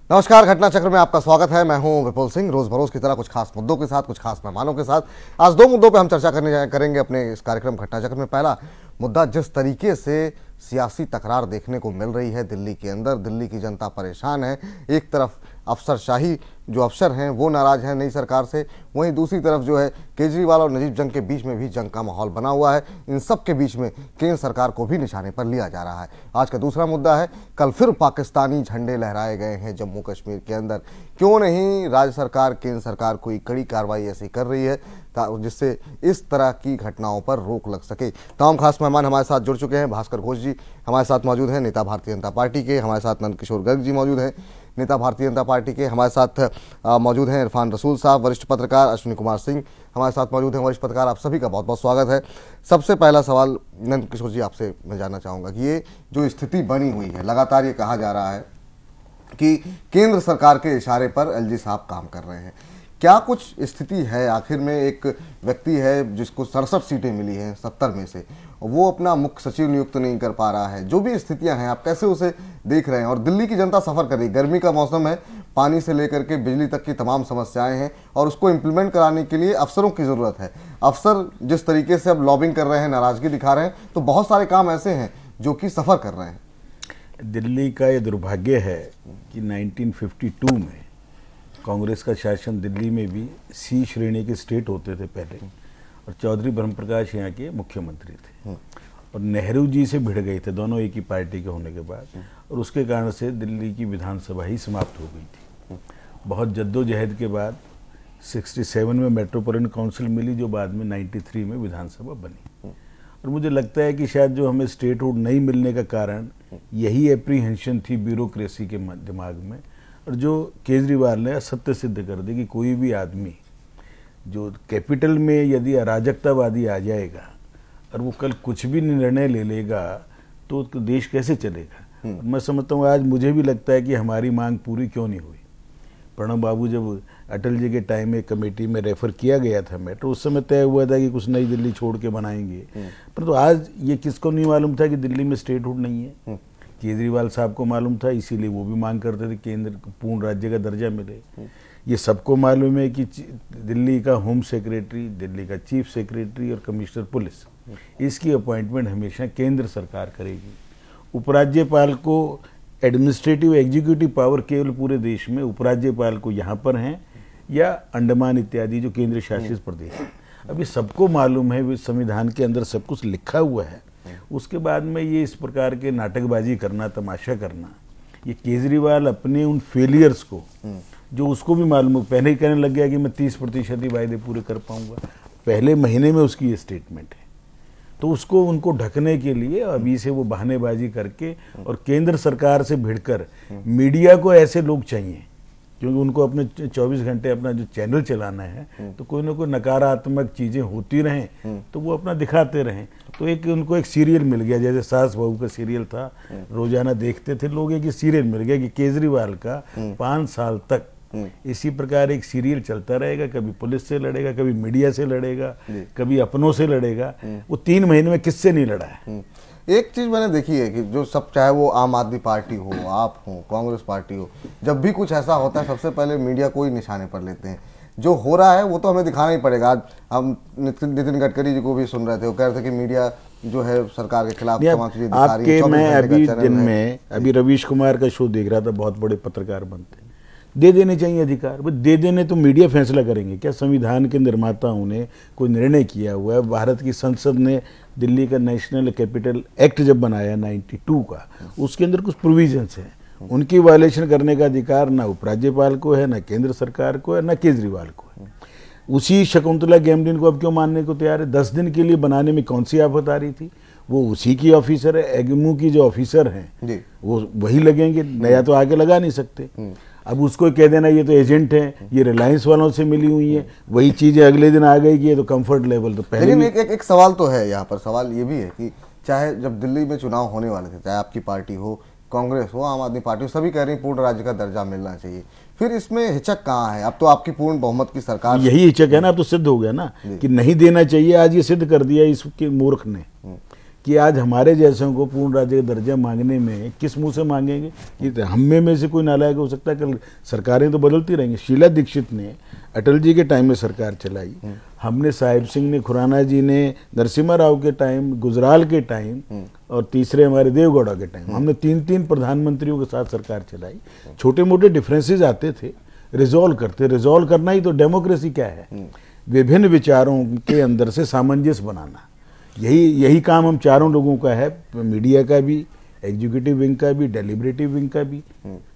नमस्कार, घटना चक्र में आपका स्वागत है। मैं हूं विपुल सिंह। रोज बरोज की तरह कुछ खास मुद्दों के साथ, कुछ खास मेहमानों के साथ आज दो मुद्दों पे हम चर्चा करेंगे अपने इस कार्यक्रम घटना चक्र में। पहला मुद्दा, जिस तरीके से सियासी तकरार देखने को मिल रही है दिल्ली के अंदर, दिल्ली की जनता परेशान है। एक तरफ अफसरशाही जो अफसर हैं वो नाराज हैं नई सरकार से, वहीं दूसरी तरफ जो है केजरीवाल और नजीब जंग के बीच में भी जंग का माहौल बना हुआ है। इन सब के बीच में केंद्र सरकार को भी निशाने पर लिया जा रहा है। आज का दूसरा मुद्दा है, कल फिर पाकिस्तानी झंडे लहराए गए हैं जम्मू कश्मीर के अंदर। क्यों नहीं राज्य सरकार, केंद्र सरकार कोई कड़ी कार्रवाई ऐसी कर रही है जिससे इस तरह की घटनाओं पर रोक लग सके। तमाम खास मेहमान हमारे साथ जुड़ चुके हैं। भास्कर घोष जी हमारे साथ मौजूद हैं, नेता भारतीय जनता पार्टी के। हमारे साथ नंदकिशोर गर्ग जी मौजूद हैं, नेता भारतीय जनता पार्टी के। हमारे साथ मौजूद हैं इरफान रसूल साहब, वरिष्ठ पत्रकार। अश्विनी कुमार सिंह हमारे साथ मौजूद हैं, वरिष्ठ पत्रकार। आप सभी का बहुत बहुत स्वागत है। सबसे पहला सवाल नंदकिशोर जी आपसे मैं जानना चाहूँगा कि ये जो स्थिति बनी हुई है, लगातार ये कहा जा रहा है कि केंद्र सरकार के इशारे पर एलजी साहब काम कर रहे हैं, क्या कुछ स्थिति है? आखिर में एक व्यक्ति है जिसको 67 सीटें मिली हैं 70 में से, वो अपना मुख्य सचिव नियुक्त नहीं कर पा रहा है। जो भी स्थितियां हैं, आप कैसे उसे देख रहे हैं? और दिल्ली की जनता सफर कर रही है, गर्मी का मौसम है, पानी से लेकर के बिजली तक की तमाम समस्याएं हैं और उसको इम्प्लीमेंट कराने के लिए अफसरों की जरूरत है। अफसर जिस तरीके से अब लॉबिंग कर रहे हैं, नाराजगी दिखा रहे हैं, तो बहुत सारे काम ऐसे हैं जो कि सफर कर रहे हैं। दिल्ली का ये दुर्भाग्य है कि 1952 में कांग्रेस का शासन दिल्ली में भी सी श्रेणी के स्टेट होते थे पहले, और चौधरी ब्रह्मप्रकाश यहाँ के मुख्यमंत्री थे और नेहरू जी से भिड़ गए थे दोनों एक ही पार्टी के होने के बाद, और उसके कारण से दिल्ली की विधानसभा ही समाप्त हो गई थी। बहुत जद्दोजहद के बाद 67 में मेट्रोपॉलिटन काउंसिल मिली, जो बाद में 93 में विधानसभा बनी। और मुझे लगता है कि शायद जो हमें स्टेटहुड नहीं मिलने का कारण यही एप्रीहेंशन थी ब्यूरोक्रेसी के दिमाग में, और जो केजरीवाल ने सत्य सिद्ध कर दी कि कोई भी आदमी जो कैपिटल में यदि अराजकतावादी आ जाएगा और वो कल कुछ भी निर्णय ले लेगा तो देश कैसे चलेगा। मैं समझता हूँ, आज मुझे भी लगता है कि हमारी मांग पूरी क्यों नहीं हुई। प्रणब बाबू जब अटल जी के टाइम में कमेटी में रेफर किया गया था मेट्रो, उस समय तय हुआ था कि कुछ नई दिल्ली छोड़ के बनाएंगे, परंतु आज ये किसको नहीं मालूम था कि दिल्ली में स्टेटहुड नहीं है। केजरीवाल साहब को मालूम था, इसीलिए वो भी मांग करते थे केंद्र को पूर्ण राज्य का दर्जा मिले। ये सबको मालूम है कि दिल्ली का होम सेक्रेटरी, दिल्ली का चीफ सेक्रेटरी और कमिश्नर पुलिस, इसकी अपॉइंटमेंट हमेशा केंद्र सरकार करेगी। उपराज्यपाल को एडमिनिस्ट्रेटिव एग्जीक्यूटिव पावर केवल पूरे देश में उपराज्यपाल को यहाँ पर हैं या अंडमान इत्यादि जो केंद्र शासित प्रदेश है। अभी सबको मालूम है, संविधान के अंदर सब कुछ लिखा हुआ है। उसके बाद में ये इस प्रकार के नाटकबाजी करना, तमाशा करना, ये केजरीवाल अपने उन फेलियर्स को, जो उसको भी मालूम है, पहले ही कहने लग गया कि मैं 30% ही वायदे पूरे कर पाऊंगा, पहले महीने में उसकी ये स्टेटमेंट है। तो उसको उनको ढकने के लिए अभी से वो बहानेबाजी करके और केंद्र सरकार से भिड़कर मीडिया को ऐसे लोग चाहिए, क्योंकि उनको अपने 24 घंटे अपना जो चैनल चलाना है, तो कोई ना कोई नकारात्मक चीजें होती रहें तो वो अपना दिखाते रहें। तो एक उनको एक सीरियल मिल गया, जैसे सास बहू का सीरियल था, रोजाना देखते थे लोग, एक सीरियल मिल गया कि केजरीवाल का 5 साल तक इसी प्रकार एक सीरियल चलता रहेगा। कभी पुलिस से लड़ेगा, कभी मीडिया से लड़ेगा, कभी अपनों से लड़ेगा। वो 3 महीने में किससे नहीं लड़ा है। एक चीज मैंने देखी है कि जो सब, चाहे वो आम आदमी पार्टी हो, आप हो, कांग्रेस पार्टी हो, जब भी कुछ ऐसा होता है सबसे पहले मीडिया को ही निशाने पर लेते हैं। जो हो रहा है वो तो हमें दिखाना ही पड़ेगा। आज हम नितिन गडकरी जी को भी सुन रहे थे, वो कह रहे थे कि मीडिया जो है सरकार के खिलाफ तमाम चीजें दिखा रही है। मैं अभी दिन में अभी रवीश कुमार का शो देख रहा था, बहुत बड़े पत्रकार बनते हैं, दे देने चाहिए अधिकार। वो दे देने तो मीडिया फैसला करेंगे क्या? संविधान के निर्माताओं ने कोई निर्णय किया हुआ है, भारत की संसद ने दिल्ली का नेशनल कैपिटल एक्ट जब बनाया 92 का, उसके अंदर कुछ प्रोविजंस हैं, उनकी वायलेशन करने का अधिकार ना उपराज्यपाल को है, ना केंद्र सरकार को है, ना केजरीवाल को है। उसी शकुंतला गैमलिन को अब क्यों मानने को तैयार है? 10 दिन के लिए बनाने में कौन सी आफत आ रही थी? वो उसी की ऑफिसर है, एग्मू की जो ऑफिसर हैं वो वही लगेंगे, नया तो आगे लगा नहीं सकते। अब उसको कह देना ये तो एजेंट है, ये रिलायंस वालों से मिली हुई है, वही चीजें अगले दिन आ गई कि ये तो कंफर्ट लेवल। तो पहले लेकिन एक सवाल तो है यहाँ पर, सवाल ये भी है कि चाहे जब दिल्ली में चुनाव होने वाले थे, चाहे आपकी पार्टी हो, कांग्रेस हो, आम आदमी पार्टी हो, सभी कह रही है पूर्ण राज्य का दर्जा मिलना चाहिए। फिर इसमें हिचक कहाँ है? अब तो आपकी पूर्ण बहुमत की सरकार, यही हिचक है ना। अब तो सिद्ध हो गया ना कि नहीं देना चाहिए। आज ये सिद्ध कर दिया इसके मूर्ख ने कि आज हमारे जैसों को पूर्ण राज्य का दर्जा मांगने में किस मुंह से मांगेंगे? ये तो हम में से कोई नालायक हो सकता है। कल सरकारें तो बदलती रहेंगी। शीला दीक्षित ने अटल जी के टाइम में सरकार चलाई, हमने साहिब सिंह ने, खुराना जी ने नरसिम्हा राव के टाइम, गुजराल के टाइम, और तीसरे हमारे देवगौड़ा के टाइम, हमने 3-3 प्रधानमंत्रियों के साथ सरकार चलाई। छोटे मोटे डिफरेंसेस आते थे, रिजॉल्व करते। रिजॉल्व करना ही तो डेमोक्रेसी क्या है, विभिन्न विचारों के अंदर से सामंजस्य बनाना। यही काम हम चारों लोगों का है, मीडिया का भी, एग्जीक्यूटिव विंग का भी, डेलिब्रेटिव विंग का भी।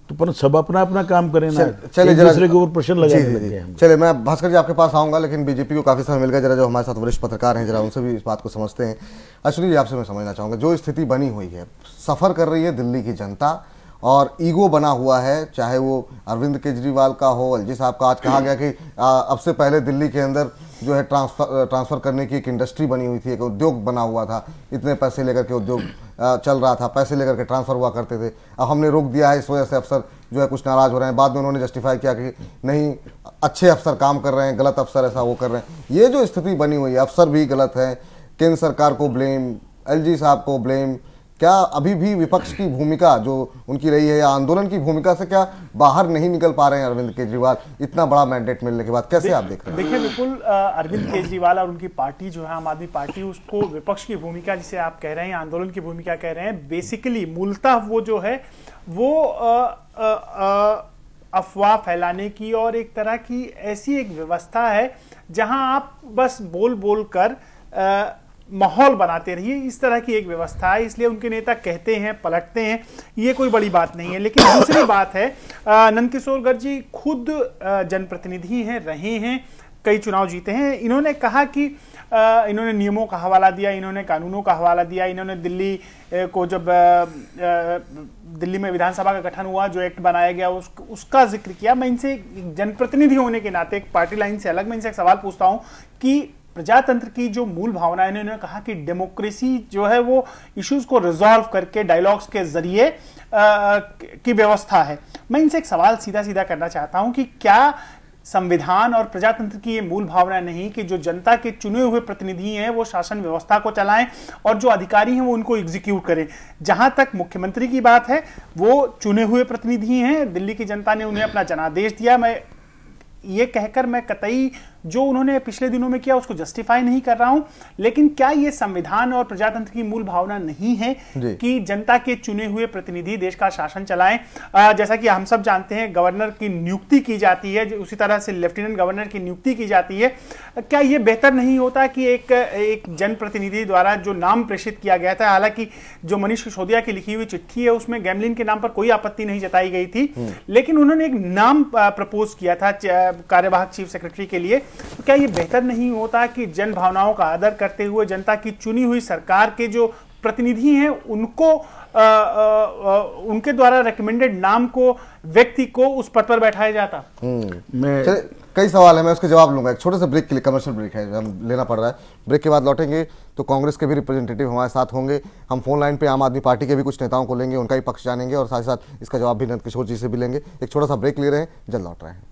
तो पर सब अपना अपना काम करें ना, एक दूसरे के ऊपर प्रश्न लगाने लग गए हम। चलिए, मैं भास्कर जी आपके पास आऊंगा, लेकिन बीजेपी को काफी समय मिल गया। जरा जो हमारे साथ वरिष्ठ पत्रकार हैं, जरा उनसे भी इस बात को समझते हैं। अश्विनी जी, आपसे मैं समझना चाहूंगा, जो स्थिति बनी हुई है, सफर कर रही है दिल्ली की जनता और ईगो बना हुआ है, चाहे वो अरविंद केजरीवाल का हो, एलजी साहब का। आज कहा गया कि अब से पहले दिल्ली के अंदर जो है ट्रांसफर करने की एक इंडस्ट्री बनी हुई थी, एक उद्योग बना हुआ था, इतने पैसे लेकर के उद्योग चल रहा था, पैसे लेकर के ट्रांसफर हुआ करते थे। अब हमने रोक दिया है, इस वजह से अफसर जो है कुछ नाराज हो रहे हैं। बाद में उन्होंने जस्टिफाई किया कि नहीं, अच्छे अफसर काम कर रहे हैं, गलत अफसर ऐसा वो कर रहे हैं। ये जो स्थिति बनी हुई है, अफसर भी गलत है, केंद्र सरकार को ब्लेम, एलजी साहब को ब्लेम, क्या अभी भी विपक्ष की भूमिका जो उनकी रही है, या आंदोलन की भूमिका से क्या बाहर नहीं निकल पा रहे हैं अरविंद केजरीवाल इतना बड़ा मैंडेट मिलने के बाद? कैसे आप देख रहे हैं? देखिए, बिल्कुल अरविंद केजरीवाल और उनकी पार्टी जो है आम आदमी पार्टी, उसको विपक्ष की भूमिका जिसे आप कह रहे हैं, आंदोलन की भूमिका कह रहे हैं, बेसिकली मूलतः वो जो है वो अफवाह फैलाने की और एक तरह की ऐसी एक व्यवस्था है जहां आप बस बोल बोल कर माहौल बनाते रहिए, इस तरह की एक व्यवस्था है। इसलिए उनके नेता कहते हैं, पलटते हैं, ये कोई बड़ी बात नहीं है। लेकिन दूसरी बात है, नंदकिशोर गर्ग जी खुद जनप्रतिनिधि हैं, रहे हैं, कई चुनाव जीते हैं। इन्होंने कहा कि इन्होंने नियमों का हवाला दिया, इन्होंने कानूनों का हवाला दिया, इन्होंने दिल्ली को जब दिल्ली में विधानसभा का गठन हुआ, जो एक्ट बनाया गया उसका जिक्र किया। मैं इनसे जनप्रतिनिधि होने के नाते, एक पार्टी लाइन से अलग, मैं इनसे एक सवाल पूछता हूं कि प्रजातंत्र की जो मूल भावना है, इन्होंने कहा कि डेमोक्रेसी जो है वो इश्यूज को रिजॉल्व करके डायलॉग्स के जरिए की व्यवस्था है। मैं इनसे एक सवाल सीधा सीधा करना चाहता हूं कि क्या संविधान और प्रजातंत्र की ये मूल भावना नहीं कि जो जनता के चुने हुए प्रतिनिधि हैं वो शासन व्यवस्था को चलाएं और जो अधिकारी हैं वो उनको एग्जीक्यूट करें? जहां तक मुख्यमंत्री की बात है, वो चुने हुए प्रतिनिधि हैं, दिल्ली की जनता ने उन्हें अपना जनादेश दिया। मैं ये कहकर मैं कतई जो उन्होंने पिछले दिनों में किया उसको जस्टिफाई नहीं कर रहा हूं, लेकिन क्या ये संविधान और प्रजातंत्र की मूल भावना नहीं है कि जनता के चुने हुए प्रतिनिधि देश का शासन चलाएं? जैसा कि हम सब जानते हैं, गवर्नर की नियुक्ति की जाती है, उसी तरह से लेफ्टिनेंट गवर्नर की नियुक्ति की जाती है। क्या ये बेहतर नहीं होता कि एक जनप्रतिनिधि द्वारा जो नाम प्रेषित किया गया था, हालांकि जो मनीष सिसोदिया की लिखी हुई चिट्ठी है उसमें गैमलिन के नाम पर कोई आपत्ति नहीं जताई गई थी, लेकिन उन्होंने एक नाम प्रपोज किया था कार्यवाहक चीफ सेक्रेटरी के लिए। तो क्या ये बेहतर नहीं होता कि जन भावनाओं का आदर करते हुए जनता की चुनी हुई सरकार के जो प्रतिनिधि हैं उनको उनके द्वारा रिकमेंडेड नाम को, व्यक्ति को उस पद पर बैठाया जाता? कई सवाल है, मैं उसके जवाब लूंगा। एक छोटे से ब्रेक के लिए, कमर्शियल ब्रेक है, हम लेना पड़ रहा है। ब्रेक के बाद लौटेंगे तो कांग्रेस के भी रिप्रेजेंटेटिव हमारे साथ होंगे। हम फोन लाइन पे आम आदमी पार्टी के भी कुछ नेताओं को लेंगे, उनका ही पक्ष जानेंगे और साथ ही साथ इसका जवाब भी नंदकिशोर जी से भी लेंगे। एक छोटा सा ब्रेक ले रहे हैं, जल्द लौट रहे हैं।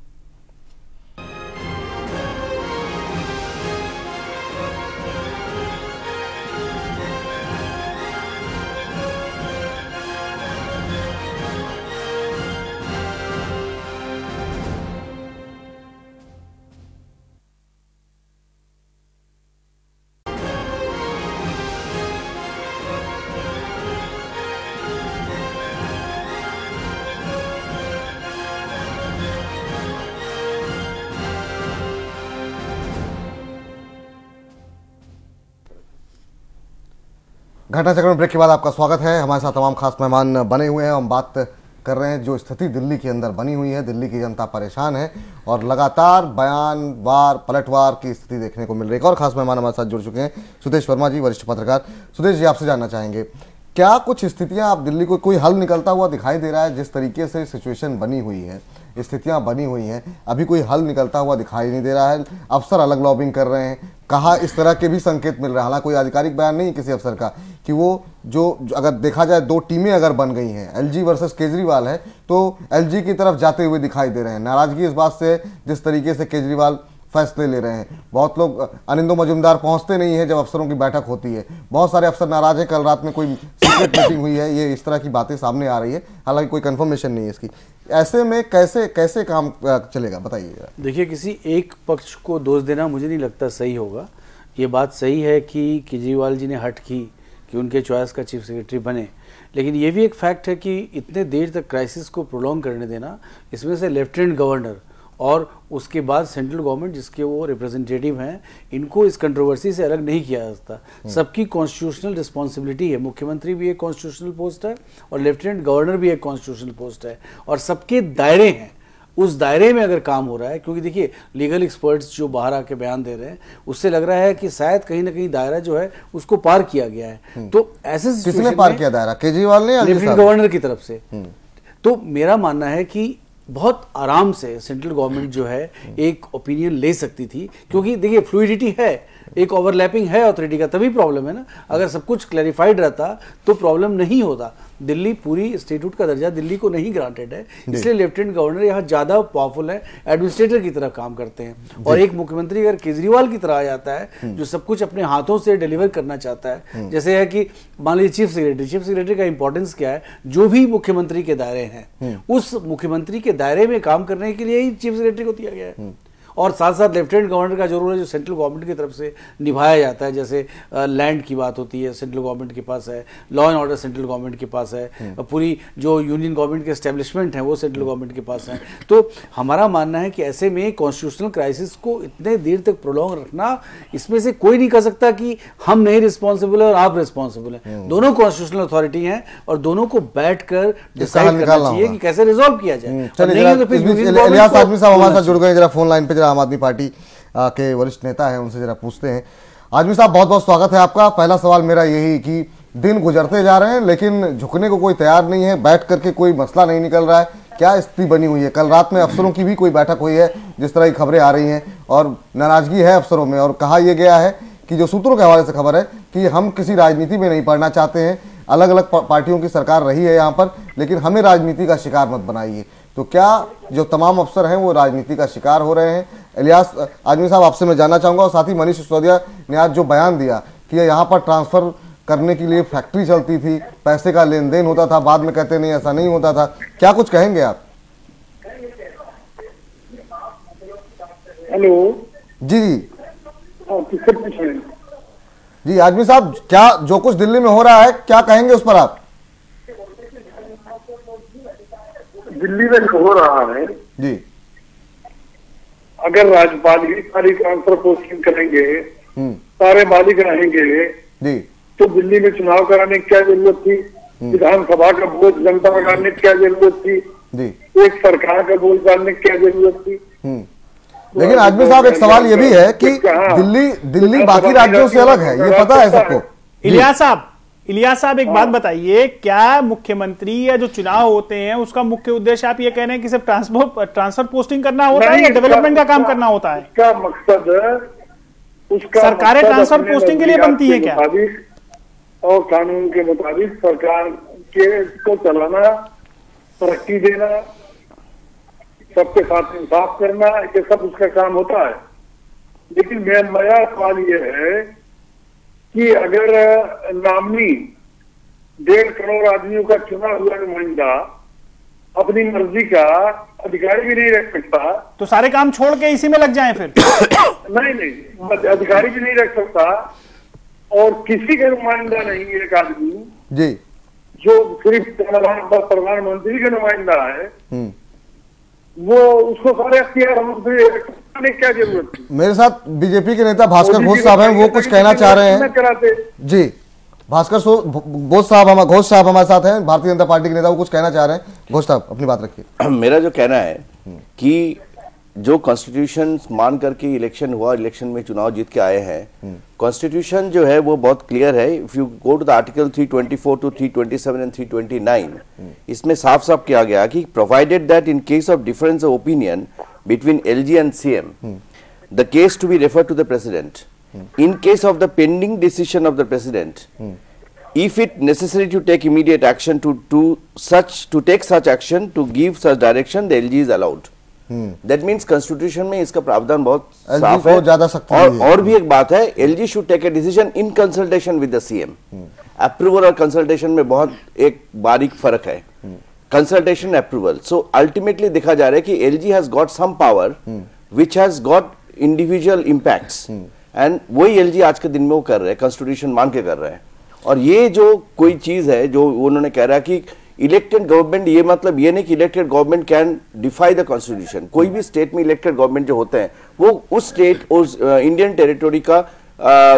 घटना चक्र में ब्रेक के बाद आपका स्वागत है। हमारे साथ तमाम खास मेहमान बने हुए हैं। हम बात कर रहे हैं जो स्थिति दिल्ली के अंदर बनी हुई है। दिल्ली की जनता परेशान है और लगातार बयानवार, पलटवार की स्थिति देखने को मिल रही है। और खास मेहमान हमारे साथ जुड़ चुके हैं, सुदेश वर्मा जी, वरिष्ठ पत्रकार। सुदेश जी, आपसे जानना चाहेंगे, क्या कुछ स्थितियां आप दिल्ली को कोई हल निकलता हुआ दिखाई दे रहा है? जिस तरीके से सिचुएशन बनी हुई है, स्थितियां बनी हुई हैं, अभी कोई हल निकलता हुआ दिखाई नहीं दे रहा है। अफसर अलग लॉबिंग कर रहे हैं, कहा इस तरह के भी संकेत मिल रहे हैं, हालांकि कोई आधिकारिक बयान नहीं है किसी अफसर का, कि वो जो अगर देखा जाए दो टीमें अगर बन गई हैं, एलजी वर्सेस केजरीवाल है, तो एलजी की तरफ जाते हुए दिखाई दे रहे हैं। नाराजगी इस बात से जिस तरीके से केजरीवाल फैसले ले रहे हैं। बहुत लोग, अनिंदो मजूमदार पहुंचते नहीं है जब अफसरों की बैठक होती है, बहुत सारे अफसर नाराज है, कल रात में कोई सीक्रेट मीटिंग हुई है, ये इस तरह की बातें सामने आ रही है, हालांकि कोई कंफर्मेशन नहीं है इसकी। ऐसे में कैसे कैसे काम चलेगा, बताइए। देखिए, किसी एक पक्ष को दोष देना मुझे नहीं लगता सही होगा। ये बात सही है कि केजरीवाल जी ने हट की कि उनके चॉइस का चीफ सेक्रेटरी बने, लेकिन ये भी एक फैक्ट है कि इतने देर तक क्राइसिस को प्रोलॉन्ग करने देना, इसमें से लेफ्टिनेंट गवर्नर और उसके बाद सेंट्रल गवर्नमेंट जिसके वो रिप्रेजेंटेटिव हैं, इनको इस कंट्रोवर्सी से अलग नहीं किया जा सकता। सबकी कॉन्स्टिट्यूशनल रिस्पॉन्सिबिलिटी है। मुख्यमंत्री भी एक कॉन्स्टिट्यूशनल पोस्ट है और लेफ्टिनेंट गवर्नर भी एक कॉन्स्टिट्यूशनल पोस्ट है, और सबके दायरे हैं। उस दायरे में अगर काम हो रहा है, क्योंकि देखिए लीगल एक्सपर्ट्स जो बाहर आके बयान दे रहे हैं, उससे लग रहा है कि शायद कहीं ना कहीं दायरा जो है उसको पार किया गया है। तो ऐसे किसने पार किया दायरा, केजरीवाल ने या लेफ्टिनेंट गवर्नर की तरफ से? तो मेरा मानना है कि बहुत आराम से सेंट्रल गवर्नमेंट जो है एक ओपिनियन ले सकती थी, क्योंकि देखिए फ्लूइडिटी है, एक ओवरलैपिंग है अथॉरिटी का, तभी प्रॉब्लम है ना। अगर सब कुछ क्लैरिफाइड रहता तो प्रॉब्लम नहीं होता। दिल्ली पूरी स्टेटहुड का दर्जा दिल्ली को नहीं ग्रांटेड है, इसलिए लेफ्टिनेंट गवर्नर यहाँ ज्यादा पावरफुल है, एडमिनिस्ट्रेटर की तरह काम करते हैं। और एक मुख्यमंत्री अगर केजरीवाल की तरह आ जाता है जो सब कुछ अपने हाथों से डिलीवर करना चाहता है, जैसे है कि मान लीजिए चीफ सेक्रेटरी का इंपॉर्टेंस क्या है, जो भी मुख्यमंत्री के दायरे हैं उस मुख्यमंत्री के दायरे में काम करने के लिए ही चीफ सेक्रेटरी को दिया गया है। और साथ साथ लेफ्टिनेंट गवर्नर का जो रोल है जो सेंट्रल गवर्नमेंट की तरफ से निभाया जाता है, जैसे लैंड की बात होती है सेंट्रल गवर्नमेंट के पास है, law and order central government के पास है, पूरी जो यूनियन गवर्नमेंट के एस्टेब्लिशमेंट है वो सेंट्रल गवर्नमेंट के पास है। तो हमारा मानना है कि ऐसे में कॉन्स्टिट्यूशनल क्राइसिस को इतने देर तक प्रोलॉन्ग रखना, इसमें से कोई नहीं कह सकता कि हम नहीं रिस्पॉन्सिबल है और आप रिस्पॉन्सिबल हैं। दोनों कॉन्स्टिट्यूशनल अथॉरिटी हैं और दोनों को बैठकर डिसाइड करना चाहिए कि कैसे रिजॉल्व किया जाए। इलियास आजमी साहब हमारे साथ जुड़ गए, जरा फोन लाइन पे आम आदमी पार्टी के वरिष्ठ नेता हैं, उनसे जरा पूछते हैं। आजमी साहब, बहुत बहुत स्वागत है आपका। पहला सवाल मेरा यही कि दिन गुजरते जा रहे हैं लेकिन झुकने को कोई तैयार नहीं है, बैठ करके कोई मसला नहीं निकल रहा है, क्या स्थिति बनी हुई है? कल रात में अफसरों की भी कोई बैठक हुई है जिस तरह की खबरें आ रही हैं, और नाराजगी है अफसरों में, और कहा यह गया है कि जो सूत्रों के हवाले से खबर है कि हम किसी राजनीति में नहीं पड़ना चाहते हैं, अलग अलग पार्टियों की सरकार रही है यहाँ पर, लेकिन हमें राजनीति का शिकार मत बनाइए। तो क्या जो तमाम अफसर हैं वो राजनीति का शिकार हो रहे हैं? इलियास आजमी साहब, आपसे मैं जानना चाहूंगा, और साथ ही मनीष सिसोदिया ने आज जो बयान दिया कि यहाँ पर ट्रांसफर करने के लिए फैक्ट्री चलती थी, पैसे का लेन देन होता था, बाद में कहते नहीं ऐसा नहीं होता था, क्या कुछ कहेंगे आप? हेलो जी जी किससे पूछ रहे हैं? जी आजमी साहब, क्या जो कुछ दिल्ली में हो रहा है क्या कहेंगे उस पर आप? दिल्ली में हो रहा है जी, अगर राज्यपाल ही सारी ट्रांसफर पोस्टिंग करेंगे, सारे मालिक रहेंगे जी, तो दिल्ली में चुनाव कराने की क्या जरूरत थी? विधानसभा का बोझ जनता पर डालने की क्या जरूरत थी? जी, एक सरकार का बोझ डालने की क्या जरूरत थी? लेकिन आजमी साहब, एक सवाल ये भी है कि दिल्ली बाकी राज्यों से अलग है, ये पता है सबको। इलियास साहब एक बात बताइए, क्या मुख्यमंत्री या जो चुनाव होते हैं उसका मुख्य उद्देश्य आप ये कह रहे हैं कि सिर्फ ट्रांसफर पोस्टिंग करना होता है या डेवलपमेंट का काम करना होता है? उसका मकसद उसका सरकारें ट्रांसफर पोस्टिंग के लिए बनती है क्या? और कानून के मुताबिक सरकार के को चलाना, तरक्की देना, सबके साथ इंसाफ करना, ये सब उसका काम होता है। लेकिन मेरा सवाल ये है कि अगर नामनी 1.5 करोड़ आदमियों का चुना हुआ नुमाइंदा अपनी मर्जी का अधिकारी भी नहीं रख सकता, तो सारे काम छोड़ के इसी में लग जाएं फिर? नहीं, अधिकारी भी नहीं रख सकता, और किसी का नुमाइंदा नहीं एक आदमी जी जो सिर्फ प्रधानमंत्री का नुमाइंदा है, वो उसको सारे अख्तियार हमने क्या जरूरत थी? मेरे साथ बीजेपी के नेता भास्कर घोष साहब हैं, वो कुछ कहना चाह रहे हैं जी। भास्कर घोष साहब हमारे साथ हैं, भारतीय जनता पार्टी के नेता, वो कुछ कहना चाह रहे हैं। घोष साहब, अपनी बात रखिए। मेरा जो कहना है कि जो कॉन्स्टिट्यूशन मान करके इलेक्शन हुआ, इलेक्शन में चुनाव जीत के आए हैं, कॉन्स्टिट्यूशन जो है वो बहुत क्लियर है। If you go to the article 324 to 327 and 329, इसमें साफ साफ किया गया कि provided that in case of difference of opinion between LG and CM, the case to be referred to the president. In case of the pending decision of the president, if it necessary to take immediate action to take such action to give such direction, the LG is allowed. That means constitution में इसका प्रावधान बहुत LG साफ को है। ज्यादा शक्ति दी है। और भी एक बात है, LG should take a decision in consultation with the CM. Approval और कंसल्टेशन में बहुत एक बारीक फर्क है। कंसल्टेशन अप्रूवल, सो अल्टीमेटली देखा जा रहा है कि LG has got some power which has got individual impacts, and वही एलजी आज के दिन में वो कर रहे हैं, कॉन्स्टिट्यूशन मान के कर रहे हैं। और ये जो कोई चीज है जो उन्होंने कह रहा है कि इलेक्टेड गवर्नमेंट, ये मतलब ये नहीं कि elected government can defy the constitution. कोई भी स्टेट में इलेक्टेड गवर्नमेंट जो होते हैं वो उस स्टेट, उस इंडियन टेरिटोरी का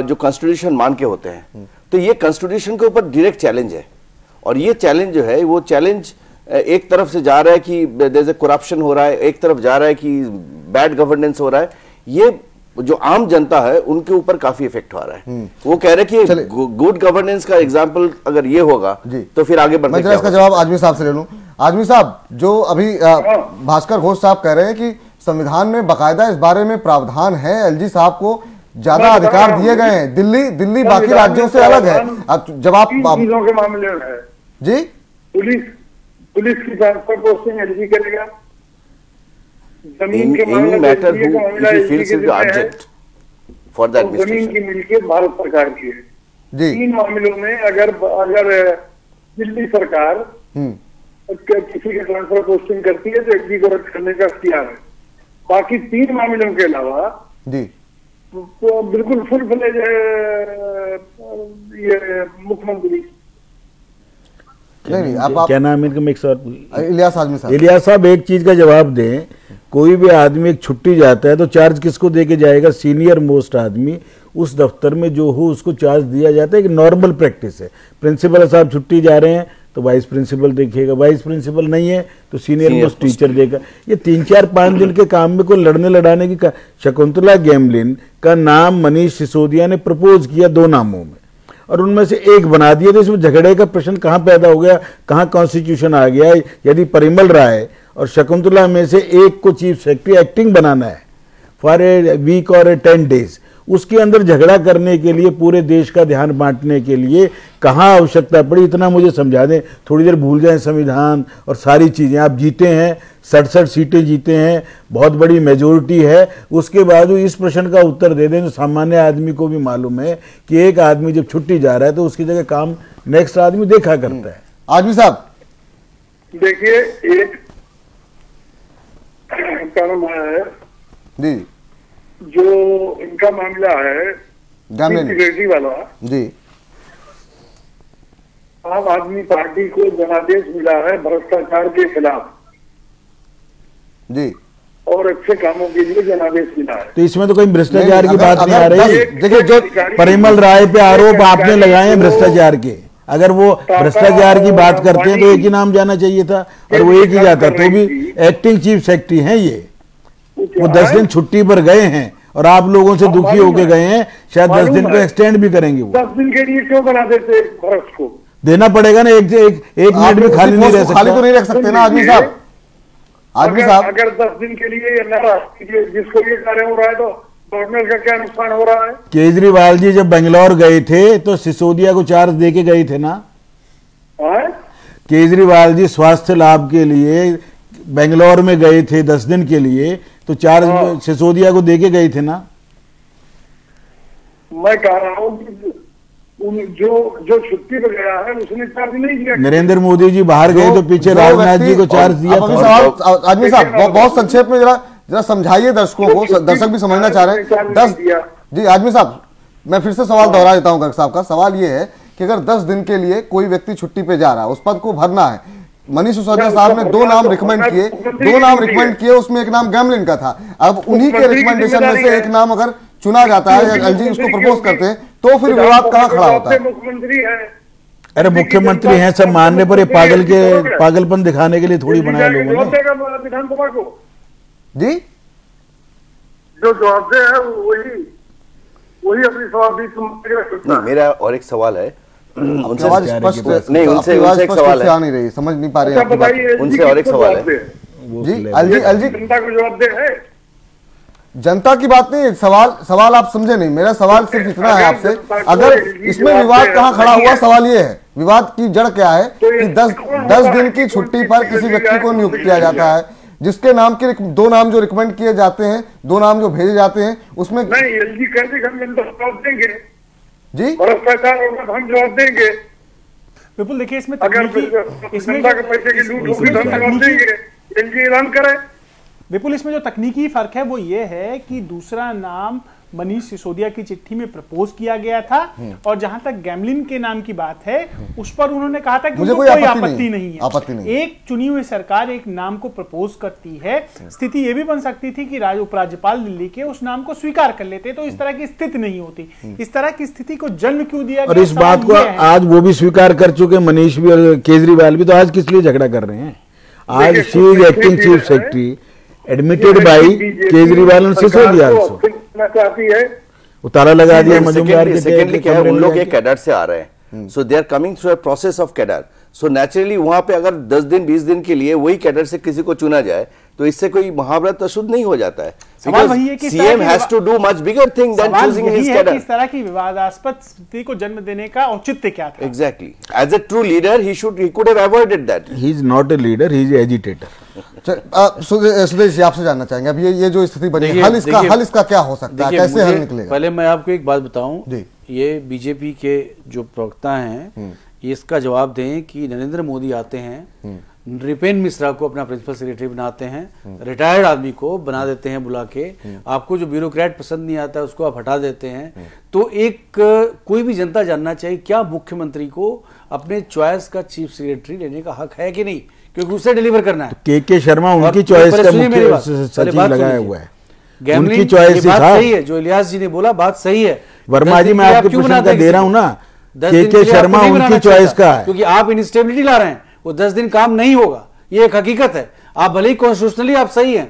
जो कॉन्स्टिट्यूशन मान के होते हैं। तो ये कॉन्स्टिट्यूशन के ऊपर डायरेक्ट चैलेंज है, और ये चैलेंज जो है वो चैलेंज एक तरफ से जा रहा है कि देयर इज करप्शन हो रहा है, एक तरफ जा रहा है कि बैड गवर्नेंस हो रहा है। ये जो आम जनता है उनके ऊपर काफी इफेक्ट हो रहा है। वो कह रहे हैं कि गुड गवर्नेंस का एग्जांपल अगर ये होगा तो फिर आगे बढ़ने मैं इसका जवाब आजमी साहब से ले लूं। आजमी साहब, जो अभी भास्कर घोष साहब कह रहे हैं कि संविधान में बकायदा इस बारे में प्रावधान है, एलजी साहब को ज्यादा अधिकार दिए गए हैं, दिल्ली बाकी राज्यों से अलग है। अब जब आप चीजों के मामले में है जी, पुलिस की ट्रांसफर पोस्टिंग एलजी करेगा, जमीन के any मामले matter में who he feels is the object for the जमीन administration। की मिल्कियत भारत सरकार की है। जी 3 मामलों में अगर दिल्ली सरकार किसी के ट्रांसफर पोस्टिंग करती है तो एलजी को रद्द करने का इख्तियार है। बाकी 3 मामलों के अलावा जी तो बिल्कुल फुल फ्लेज ये मुख्यमंत्री। नहीं आप क्या नाम है इनका, मिक्स और इलियास आजमी साहब। इलियास साहब एक चीज का जवाब दें, कोई भी आदमी एक छुट्टी जाता है तो चार्ज किसको दे के जाएगा? सीनियर मोस्ट आदमी उस दफ्तर में जो हो उसको चार्ज दिया जाता है। कि नॉर्मल प्रैक्टिस है, प्रिंसिपल साहब छुट्टी जा रहे हैं तो वाइस प्रिंसिपल देखेगा, वाइस प्रिंसिपल नहीं है तो सीनियर मोस्ट टीचर देगा। ये 3-4-5 दिन के काम में कोई लड़ने लड़ाने की शकुंतला गैमलिन का नाम मनीष सिसोदिया ने प्रपोज किया 2 नामों में, और उनमें से एक बना दिया। तो इसमें झगड़े का प्रश्न कहाँ पैदा हो गया, कहाँ कॉन्स्टिट्यूशन आ गया? यदि परिमल राय और शकुंतला में से एक को चीफ सेक्रेटरी एक्टिंग बनाना है फॉर ए वीक और ए 10 डेज, उसके अंदर झगड़ा करने के लिए, पूरे देश का ध्यान बांटने के लिए कहाँ आवश्यकता पड़ी? इतना मुझे समझा दें। थोड़ी देर भूल जाएं संविधान और सारी चीजें। आप जीते हैं, 67 सीटें जीते हैं, बहुत बड़ी मेजोरिटी है, उसके बाद इस प्रश्न का उत्तर दे दें जो सामान्य आदमी को भी मालूम है कि एक आदमी जब छुट्टी जा रहा है तो उसकी जगह काम नेक्स्ट आदमी देखा करता है। आजमी साहब देखिए, एक कारण है जी, जो इनका मामला है सिक्योरिटी वाला, जी आम आदमी पार्टी को जनादेश मिला है भ्रष्टाचार के खिलाफ जी, और अच्छे कामों के लिए जनादेश मिला है। तो इसमें तो कोई भ्रष्टाचार की अगर- बात नहीं आ अगर रही। देखिए, जो परिमल राय पे आरोप आपने लगाए हैं भ्रष्टाचार के, अगर वो भ्रष्टाचार की बात करते हैं तो एक ही नाम जाना चाहिए था, और वो एक ही जाता। तो भी एक्टिंग चीफ सेक्रेटरी हैं ये, वो 10 दिन छुट्टी पर गए हैं और आप लोगों से दुखी होके गए हैं। शायद 10 दिन को एक्सटेंड भी करेंगे। वो 10 दिन के लिए क्यों बना देते भ्रष्ट को? देना पड़ेगा ना, एक मिनट भी खाली नहीं रह खाली तो सकता। नहीं रख सकते ना आजमी साहब। आजमी साहब अगर 10 दिन के लिए जिसको ये कार्य हो रहा है तो गवर्नमेंट का क्या नुकसान हो रहा है? केजरीवाल जी जब बेंगलोर गए थे तो सिसोदिया को चार्ज दे के गए थे ना। हाँ? केजरीवाल जी स्वास्थ्य लाभ के लिए बेंगलोर में गए थे 10 दिन के लिए, तो चार्ज सिसोदिया को दे के गए थे ना। मैं कह रहा हूँ कि जो छुट्टी पर गया है उसने चार्ज नहीं दिया। नरेंद्र मोदी जी बाहर गए तो पीछे जो राजनाथ जी को व्यक्ति- चार्ज दिया आप अभी था। सवाल आदमी साहब बहुत संक्षेप में जरा समझाइए दर्शकों को, दर्शक भी समझना चाह रहे हैं। 10 जी आदमी साहब, मैं फिर से सवाल दोहरा देता हूं गर्ग साहब का। सवाल ये है कि अगर 10 दिन के लिए कोई व्यक्ति छुट्टी पे जा रहा है, उस पद को भरना है, मनीष सिसोदिया साहब ने 2 नाम रिकमेंड किए, उसमें एक नाम गैमलिन का था। अब उन्हीं के रिकमेंडेशन में से एक नाम अगर चुना जाता है या एलजी उसको प्रपोज करते हैं तो फिर विवाद कहां खड़ा होता है? मुख्यमंत्री है। अरे मुख्यमंत्री हैं, सब मानने पर ये पागलपन दिखाने के लिए थोड़ी बनाया लोगों ने। विधानसभा को जी जो जवाबदेह है वही अपनी जवाबदेही। नहीं, मेरा और एक सवाल है उनसे। आवाज स्पष्ट नहीं, उनसे एक सवाल है। आ नहीं रही, समझ नहीं पा रहे अच्छा आपकी बात। बताइए, उनसे और एक सवाल है। वो जी सिलेक्ट- एलजी जनता को जवाबदेह है। जनता की बात नहीं, सवाल आप समझे नहीं। मेरा सवाल सिर्फ इतना है आपसे, अगर इसमें विवाद कहां खड़ा हुआ, सवाल ये है विवाद की जड़ क्या है कि 10 दिन की छुट्टी पर किसी व्यक्ति को नियुक्त किया जाता है जिसके नाम के 2 नाम जो रिकमेंड किए जाते हैं, 2 नाम जो भेजे जाते हैं, उसमें नहीं, एलजी कहते हम जवाब देंगे जी भ्रष्टाचार होगा तो हम जवाब देंगे। विपुल देखिए इसमें अगर इसमें जनता के पैसे की लूट होगी तो हम जवाब देंगे। एलजी ऐलान करे। विपुल इसमें जो तकनीकी फर्क है वो ये है कि दूसरा नाम मनीष सिसोदिया की चिट्ठी में प्रपोज किया गया था, और जहां तक गैमलिन के नाम की बात है उस पर उन्होंने कहा था कि मुझे कोई आपत्ति नहीं है। आपत्ति नहीं। एक चुनी हुई सरकार एक नाम को प्रपोज करती है, स्थिति ये भी बन सकती थी कि उपराज्यपाल दिल्ली के उस नाम को स्वीकार कर लेते, तो इस तरह की स्थिति नहीं होती। इस तरह की स्थिति को जन्म क्यों दिया और गया? इस बात को आज वो भी स्वीकार कर चुके, मनीष भी और केजरीवाल भी, तो आज किस लिए झगड़ा कर रहे हैं? आज she is acting chief secretary admitted by Kejriwal और सिसोदिया आल्सो। चाहती है वो ताला लगा दिया मजूमदार के। सेकेंडली क्या है, उन लोग एक कैडर से आ रहे हैं, so they are coming through a process of cadre. So naturally वहां पे अगर 10 दिन 20 दिन के लिए वही कैडर से किसी को चुना जाए तो इससे कोई महाभारत अशुद्ध नहीं हो जाता है। सवाल वही है कि CM has to do much bigger thing than choosing his cadre. इस तरह की विवादास्पद स्थिति को जन्म देने का औचित्य क्या था? Exactly, as a true leader he could have avoided that. He is not a leader, he is agitator. Sudesh ji आपसे जानना चाहेंगे, अब ये जो स्थिति बनी है, हल इसका क्या हो सकता है, कैसे हल निकलेगा? पहले मैं आपको एक बात बताऊं, जी। ये बीजेपी के जो प्रवक्ता हैं ये इसका जवाब दें कि नरेंद्र मोदी आते हैं, नृपेंद्र मिश्रा को अपना प्रिंसिपल सेक्रेटरी बनाते हैं, रिटायर्ड आदमी को बना देते हैं बुला के, आपको जो ब्यूरोक्रेट पसंद नहीं आता है उसको आप हटा देते हैं। तो एक कोई भी जनता जानना चाहिए क्या मुख्यमंत्री को अपने चॉइस का चीफ सेक्रेटरी लेने का हक है कि नहीं, क्योंकि उसे डिलीवर करना है। के शर्मा उनकी चॉइस का मुख्य सचिव लगाया हुआ है, उनकी चॉइस बात सही है, जो इलियास जी ने बोला बात सही है। वर्मा जी मैं आपके प्रश्न का दे रहा हूं ना, के शर्मा उनकी चॉइस का है, क्योंकि आप इंस्टेबिलिटी ला रहे हैं, वो 10 दिन काम नहीं होगा, ये एक हकीकत है। आप भले ही कॉन्स्टिट्यूशनली आप सही हैं,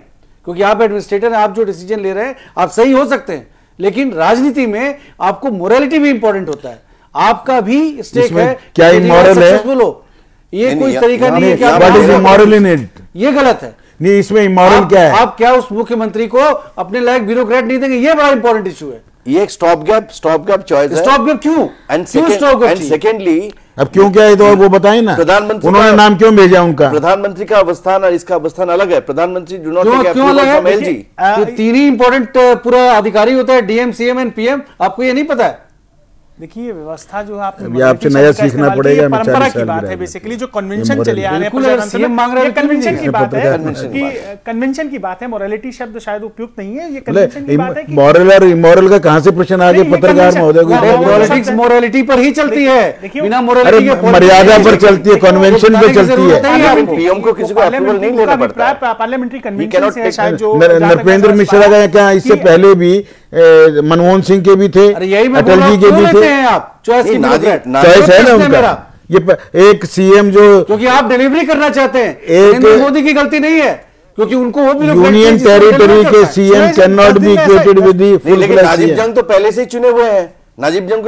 क्योंकि आप एडमिनिस्ट्रेटर हैं, आप जो डिसीजन ले रहे हैं आप सही हो सकते हैं, लेकिन राजनीति में आपको मोरालिटी भी इंपॉर्टेंट होता है, आपका भी स्टेक है। क्या इमोरल है? ये कोई तरीका नहीं है कि what is immoral in it? ये गलत है। नहीं, इसमें इमोरल क्या है? आप क्या उस मुख्यमंत्री को अपने लायक ब्यूरोक्रेट नहीं देंगे? ये बड़ा इंपॉर्टेंट इशू है। ये एक स्टॉप गैप चॉइस है। स्टॉप गैप क्यों? एंड सेकेंडली अब क्यों क्या है तो वो बताए ना, प्रधानमंत्री उन्होंने नाम क्यों भेजा उनका? प्रधानमंत्री का अवस्थान और इसका अवस्थान अलग है। प्रधानमंत्री डू नॉट टेक क्यों अलग फ्रॉम है? एलजी। तो 3 ही इंपॉर्टेंट पूरा अधिकारी होता है, डीएम, सीएम एंड पीएम, आपको ये नहीं पता है? देखिए व्यवस्था जो है अभी आपसे नया सीखना पड़ेगा। परंपरा की बात है बेसिकली, जो कन्वेंशन चले आ रहे हैं सीएम मांग रहे हैं, कन्वेंशन की बात है कि कन्वेंशन की बात है, मोरालिटी शब्द शायद उपयुक्त नहीं है, ये कन्वेंशन की बात है कि मॉरल और इमोरल का कहां से प्रश्न आ गया? पत्रकार महोदय को पॉलिटिक्स मोरालिटी पर ही चलती है, बिना मोरालिटी के मर्यादा पर चलती है, कन्वेंशन पे चलती है। पीएम को किसी को अप्रूवल नहीं लेना पड़ता है। पार्लियामेंट्री कन्वेंशन से शायद जो नृपेंद्र मिश्रा का क्या, इससे पहले भी मनमोहन सिंह के भी थे, अटल जी के भी थे। आप चॉइस है ना उनका। ये एक सीएम जो, क्योंकि आप डिलीवरी करना चाहते हैं, एक मोदी की गलती नहीं है, क्योंकि उनको वो भी यूनियन टेरिटरी के CM can not be equated with the full लेकिन नाजिब जंग तो पहले से ही चुने हुए हैं। नाजिब जंग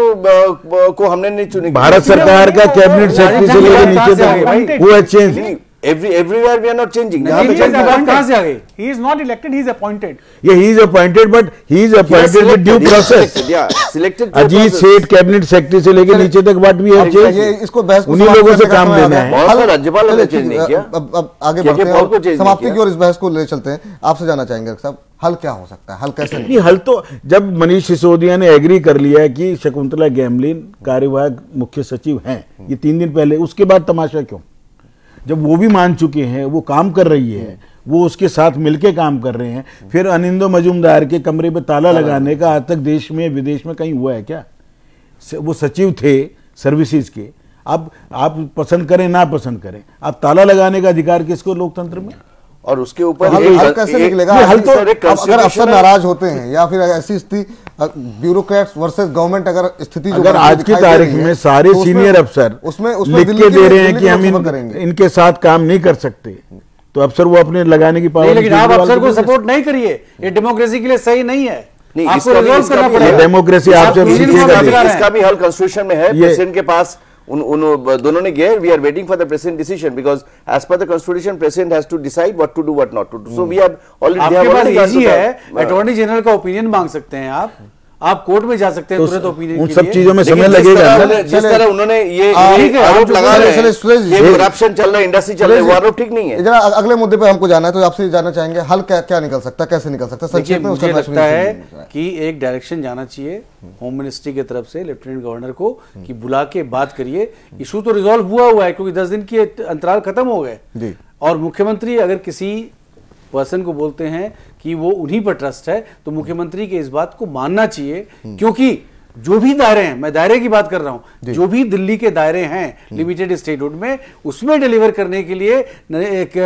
को हमने नहीं चुने। भारत सरकार का कैबिनेट सेक्रेटरी से लेकर नीचे तक वो change everywhere we are not changing. कहां से आ गई? He is not elected, he is appointed. Yeah, he is appointed, but he is appointed with due process. Selected. Ajit सेठ कैबिनेट सेक्रेटरी से लेकर नीचे तक बात भी है, इसको बहस उन्हीं लोगों से काम लेना है। राज्यपाल ने चेंज नहीं किया। अब आगे बढ़ते हैं, समाप्ति की ओर इस बहस को ले चलते हैं। आपसे जानना चाहेंगे साहब, हल क्या हो सकता है? हल कैसे? नहीं, हल तो जब मनीष सिसोदिया ने एग्री कर लिया कि शकुंतला गैमलिन कार्यवाहक मुख्य सचिव हैं, ये 3 दिन पहले, उसके बाद तमाशा क्यों? जब वो भी मान चुके हैं, वो काम कर रही है, वो उसके साथ मिलके काम कर रहे हैं, फिर अनिंदो मजूमदार के कमरे पे ताला लगाने का आज तक देश में विदेश में कहीं हुआ है क्या? वो सचिव थे सर्विसेज के, अब आप पसंद करें ना पसंद करें, आप ताला लगाने का अधिकार किसको लोकतंत्र में? और उसके ऊपर हल कैसे निकलेगा? हल तो अगर अफसर नाराज होते हैं या फिर ऐसी स्थिति, ब्यूरोक्रेट्स वर्सेस गवर्नमेंट, अगर स्थिति अगर आज की तारीख में सारे सीनियर अफसर उसमें लिख के दे रहे हैं कि हम इनके साथ काम नहीं कर सकते, तो अफसर वो अपने लगाने की पावर। लेकिन आप अफसर को सपोर्ट नहीं करिए, ये डेमोक्रेसी के लिए सही नहीं है। आपको रिजॉल्व करना पड़ेगा। डेमोक्रेसी आपसे इसका भी हल कॉन्स्टिट्यूशन में है, प्रेसिडेंट के पास। उन दोनों ने गए, we are waiting for the president decision, because as per the constitution president has to decide what to do what not to do. So we have already, आपके पास इजी है, अटॉर्नी जनरल का ओपिनियन मांग सकते हैं आप, आप कोर्ट में जा सकते हैं तुरंत ओपिनियन उन के सब लिए। चीजों में लेकिन समय लगेगा ना। जिस तरह उन्होंने ये ठीक है, आरोप आप लगा रहे हैं चले, ये करप्शन चल रहा है, इंडस्ट्री चल रही है, वो आरोप ठीक नहीं है। जरा अगले मुद्दे पे हमको जाना है, तो आपसे जानना चाहेंगे हल क्या क्या निकल सकता है, कैसे निकल सकता है? देखिए, संक्षेप में मुझे उसका लगता है सुनिए। कि एक डायरेक्शन जाना चाहिए होम मिनिस्ट्री की तरफ से लेफ्टिनेंट गवर्नर को कि बुला के बात करिए। इशू तो रिजॉल्व हुआ है क्योंकि 10 दिन के अंतराल खत्म हो गए जी। और मुख्यमंत्री अगर किसी पर्सन को बोलते हैं कि वो उन्हीं पर ट्रस्ट है तो मुख्यमंत्री के इस बात को मानना चाहिए, क्योंकि जो भी दायरे हैं, मैं दायरे की बात कर रहा हूं, जो भी दिल्ली के दायरे हैं लिमिटेड स्टेटहुड में, उसमें डिलीवर करने के लिए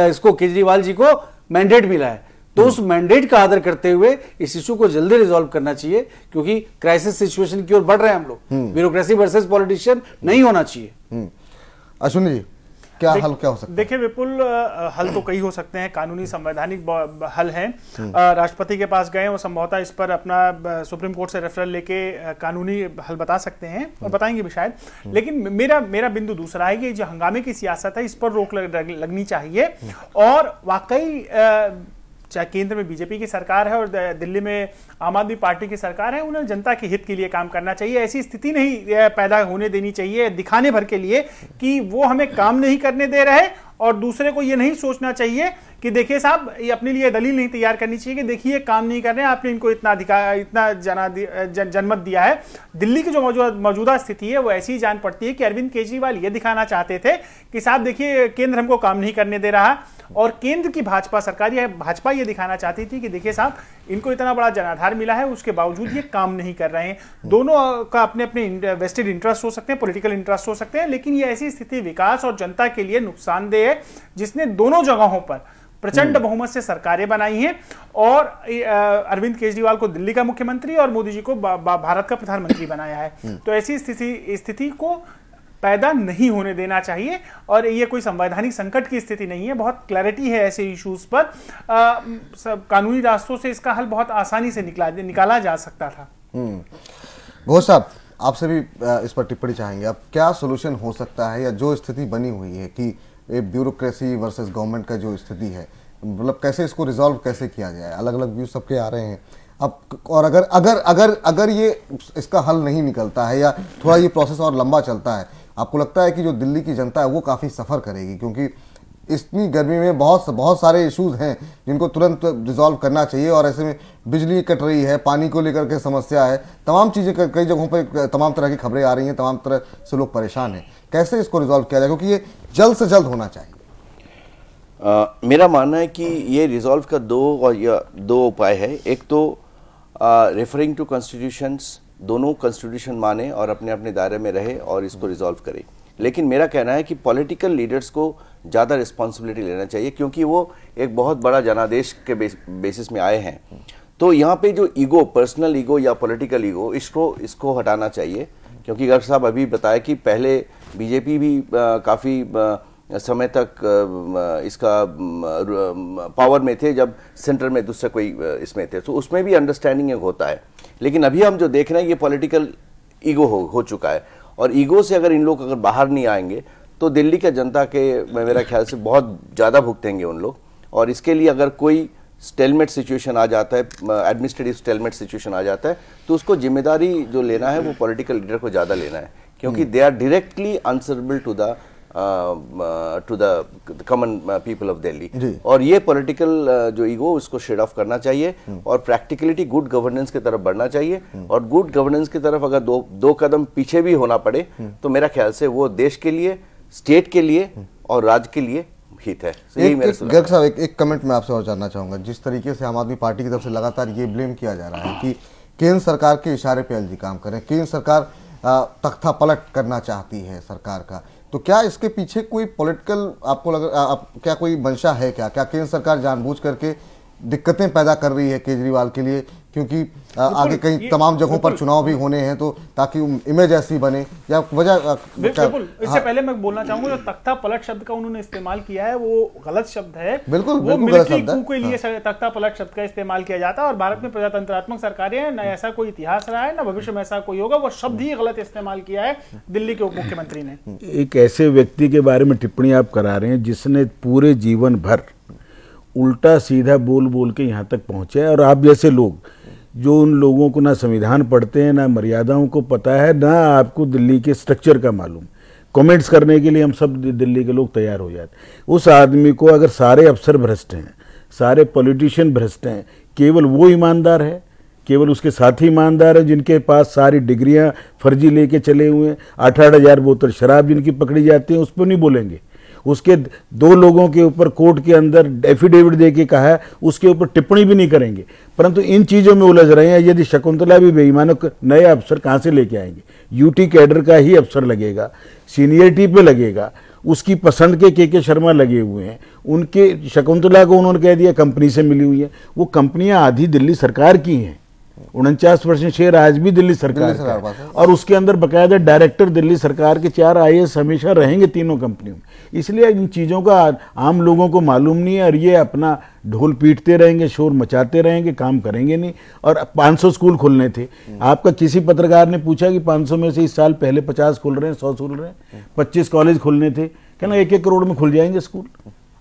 इसको केजरीवाल जी को मैंडेट मिला है। तो उस मैंडेट का आदर करते हुए इस इशू को जल्दी रिजॉल्व करना चाहिए, क्योंकि क्राइसिस सिचुएशन की ओर बढ़ रहे हैं हम लोग। ब्यूरोक्रेसी वर्सेस पॉलिटिशियन नहीं होना चाहिए। अश्विनी जी, क्या हल क्या हो सकता है? देखिए विपुल, हल तो कई हो सकते हैं, कानूनी संवैधानिक हल हैं। राष्ट्रपति के पास गए, वो संभवतः इस पर अपना सुप्रीम कोर्ट से रेफरल लेके कानूनी हल बता सकते हैं और बताएंगे भी शायद। लेकिन मेरा बिंदु दूसरा है कि जो हंगामे की सियासत है इस पर रोक लगनी चाहिए। और वाकई चाहे केंद्र में बीजेपी की सरकार है और दिल्ली में आम आदमी पार्टी की सरकार है, उन्हें जनता के हित के लिए काम करना चाहिए। ऐसी स्थिति नहीं पैदा होने देनी चाहिए दिखाने भर के लिए कि वो हमें काम नहीं करने दे रहे, और दूसरे को ये नहीं सोचना चाहिए कि देखिए साहब, ये अपने लिए दलील नहीं तैयार करनी चाहिए कि देखिए काम नहीं कर रहे हैं, आपने इनको इतना अधिकार, इतना जनमत दिया है। दिल्ली की जो मौजूदा स्थिति है वो ऐसी जान पड़ती है कि अरविंद केजरीवाल ये दिखाना चाहते थे कि साहब देखिए केंद्र हमको काम नहीं करने दे रहा, और केंद्र की भाजपा सरकार या भाजपा ये दिखाना चाहती थी कि देखिए साहब इनको इतना बड़ा जनाधार मिला है, उसके बावजूद ये काम नहीं कर रहे हैं। दोनों का अपने अपने वेस्टेड इंटरेस्ट हो सकते हैं, पॉलिटिकल इंटरेस्ट हो सकते हैं, लेकिन ये ऐसी स्थिति विकास और जनता के लिए नुकसानदेह है जिसने दोनों जगहों पर प्रचंड बहुमत से सरकारें बनाई हैं, और अरविंद केजरीवाल को दिल्ली का मुख्यमंत्री और मोदी जी को भारत का प्रधानमंत्री बनाया है। तो ऐसी स्थिति को पैदा नहीं होने देना चाहिए, और ये कोई संवैधानिक संकट की स्थिति नहीं है, बहुत क्लैरिटी है ऐसे इश्यूज पर। कानूनी रास्तों से इसका हल बहुत आसानी से निकाला जा सकता था। घोष साहब, आपसे भी इस पर टिप्पणी चाहेंगे। अब क्या सोल्यूशन हो सकता है, या जो स्थिति बनी हुई है कि ब्यूरोक्रेसी वर्सेस गवर्नमेंट का जो स्थिति है, मतलब कैसे इसको रिजॉल्व कैसे किया जाए? अलग अलग व्यू सबके आ रहे हैं अब, और अगर अगर अगर अगर ये इसका हल नहीं निकलता है या थोड़ा ये प्रोसेस और लंबा चलता है, आपको लगता है कि जो दिल्ली की जनता है वो काफ़ी सफ़र करेगी? क्योंकि इतनी गर्मी में बहुत सारे इश्यूज हैं जिनको तुरंत रिजॉल्व करना चाहिए, और ऐसे में बिजली कट रही है, पानी को लेकर के समस्या है, तमाम चीज़ें कई जगहों पर तमाम तरह की खबरें आ रही हैं, तमाम तरह से लोग परेशान हैं। कैसे इसको रिजॉल्व किया जाए, क्योंकि ये जल्द से जल्द होना चाहिए? मेरा मानना है कि ये रिजॉल्व का दो उपाय है। एक तो रेफरिंग टू कॉन्स्टिट्यूशंस, दोनों कॉन्स्टिट्यूशन माने और अपने अपने दायरे में रहे और इसको रिजॉल्व करे। लेकिन मेरा कहना है कि पॉलिटिकल लीडर्स को ज़्यादा रिस्पॉन्सिबिलिटी लेना चाहिए, क्योंकि वो एक बहुत बड़ा जनादेश के बेसिस में आए हैं। तो यहाँ पे जो ईगो, पर्सनल ईगो या पॉलिटिकल ईगो, इसको हटाना चाहिए। क्योंकि गर्ग साहब अभी बताया कि पहले बीजेपी भी काफ़ी समय तक इसका पावर में थे, जब सेंटर में दूसरा कोई इसमें थे, तो उसमें भी अंडरस्टैंडिंग होता है। लेकिन अभी हम जो देख रहे हैं ये पॉलिटिकल ईगो हो चुका है, और ईगो से अगर इन लोग अगर बाहर नहीं आएंगे तो दिल्ली के जनता के मेरा ख्याल से बहुत ज़्यादा भुगतेंगे उन लोग। और इसके लिए अगर कोई स्टेलमेट सिचुएशन आ जाता है, एडमिनिस्ट्रेटिव स्टेलमेट सिचुएशन आ जाता है, तो उसको जिम्मेदारी जो लेना है वो पॉलिटिकल लीडर को ज़्यादा लेना है, क्योंकि they are directly answerable to the common people of Delhi. और ये पॉलिटिकल जो ईगो, उसको शेड ऑफ करना चाहिए और प्रैक्टिकलिटी, गुड गवर्नेंस की तरफ बढ़ना चाहिए। और गुड गवर्नेंस की तरफ अगर दो कदम पीछे भी होना पड़े तो मेरा ख्याल से वो देश के लिए, स्टेट के लिए और राज्य के लिए हित है। गर्ग साहब, एक कमेंट मैं आपसे और जानना चाहूंगा। जिस तरीके से आम आदमी पार्टी की तरफ से लगातार ये ब्लेम किया जा रहा है कि केंद्र सरकार के इशारे पे एलजी काम करें, केंद्र सरकार तख्ता पलट करना चाहती है सरकार का, तो क्या इसके पीछे कोई पॉलिटिकल आपको क्या कोई मंशा है? क्या केंद्र सरकार जानबूझ करके दिक्कतें पैदा कर रही है केजरीवाल के लिए, क्योंकि आगे कहीं तमाम जगहों पर चुनाव भी होने हैं, तो ताकि इमेज ऐसी बने, या वजह? बिल्कुल। इससे पहले मैं बोलना चाहूंगा, जो तख्ता पलट शब्द का उन्होंने इस्तेमाल किया है वो गलत शब्द है। बिल्कुल वो गलत शब्द है। के लिए तख्ता पलट शब्द का इस्तेमाल किया जाता है, और भारत में प्रजातंत्रात्मक सरकारें हैं, न ऐसा कोई इतिहास रहा है, न भविष्य में ऐसा कोई होगा। वो शब्द ही गलत इस्तेमाल किया है दिल्ली के उप मुख्यमंत्री ने। एक ऐसे व्यक्ति के बारे में टिप्पणी आप करा रहे हैं जिसने पूरे जीवन भर उल्टा सीधा बोल बोल के यहाँ तक पहुंचे, और आप जैसे लोग जो उन लोगों को ना संविधान पढ़ते हैं, ना मर्यादाओं को पता है, ना आपको दिल्ली के स्ट्रक्चर का मालूम। कमेंट्स करने के लिए हम सब दिल्ली के लोग तैयार हो जाते। उस आदमी को अगर सारे अफसर भ्रष्ट हैं, सारे पॉलिटिशियन भ्रष्ट हैं, केवल वो ईमानदार है, केवल उसके साथी ईमानदार हैं जिनके पास सारी डिग्रियां फर्जी लेके चले हुए हैं, 18,000 बोतल शराब जिनकी पकड़ी जाती है, उस पर नहीं बोलेंगे। उसके 2 लोगों के ऊपर कोर्ट के अंदर एफिडेविट दे के कहा है, उसके ऊपर टिप्पणी भी नहीं करेंगे। परंतु इन चीज़ों में उलझ रहे हैं। यदि शकुंतला भी बेईमानों नए अफसर कहाँ से लेके आएंगे? यूटी कैडर का ही अफसर लगेगा, सीनियरिटी पे लगेगा, उसकी पसंद के शर्मा लगे हुए हैं। उनके शकुंतला को उन्होंने कह दिया कंपनी से मिली हुई है। वो कंपनियां आधी दिल्ली सरकार की हैं, 49% शेयर आज भी दिल्ली सरकार का है। और उसके अंदर बकायदा डायरेक्टर दिल्ली सरकार के 4 IAS हमेशा रहेंगे तीनों कंपनियों में। इसलिए इन चीज़ों का आम लोगों को मालूम नहीं है और ये अपना ढोल पीटते रहेंगे, शोर मचाते रहेंगे, काम करेंगे नहीं। और 500 स्कूल खुलने थे। आपका किसी पत्रकार ने पूछा कि 500 में से इस साल पहले 50 खुल रहे हैं, 100 खुल रहे हैं, 25 कॉलेज खुलने थे। कहना 1-1 करोड़ में खुल जाएंगे स्कूल।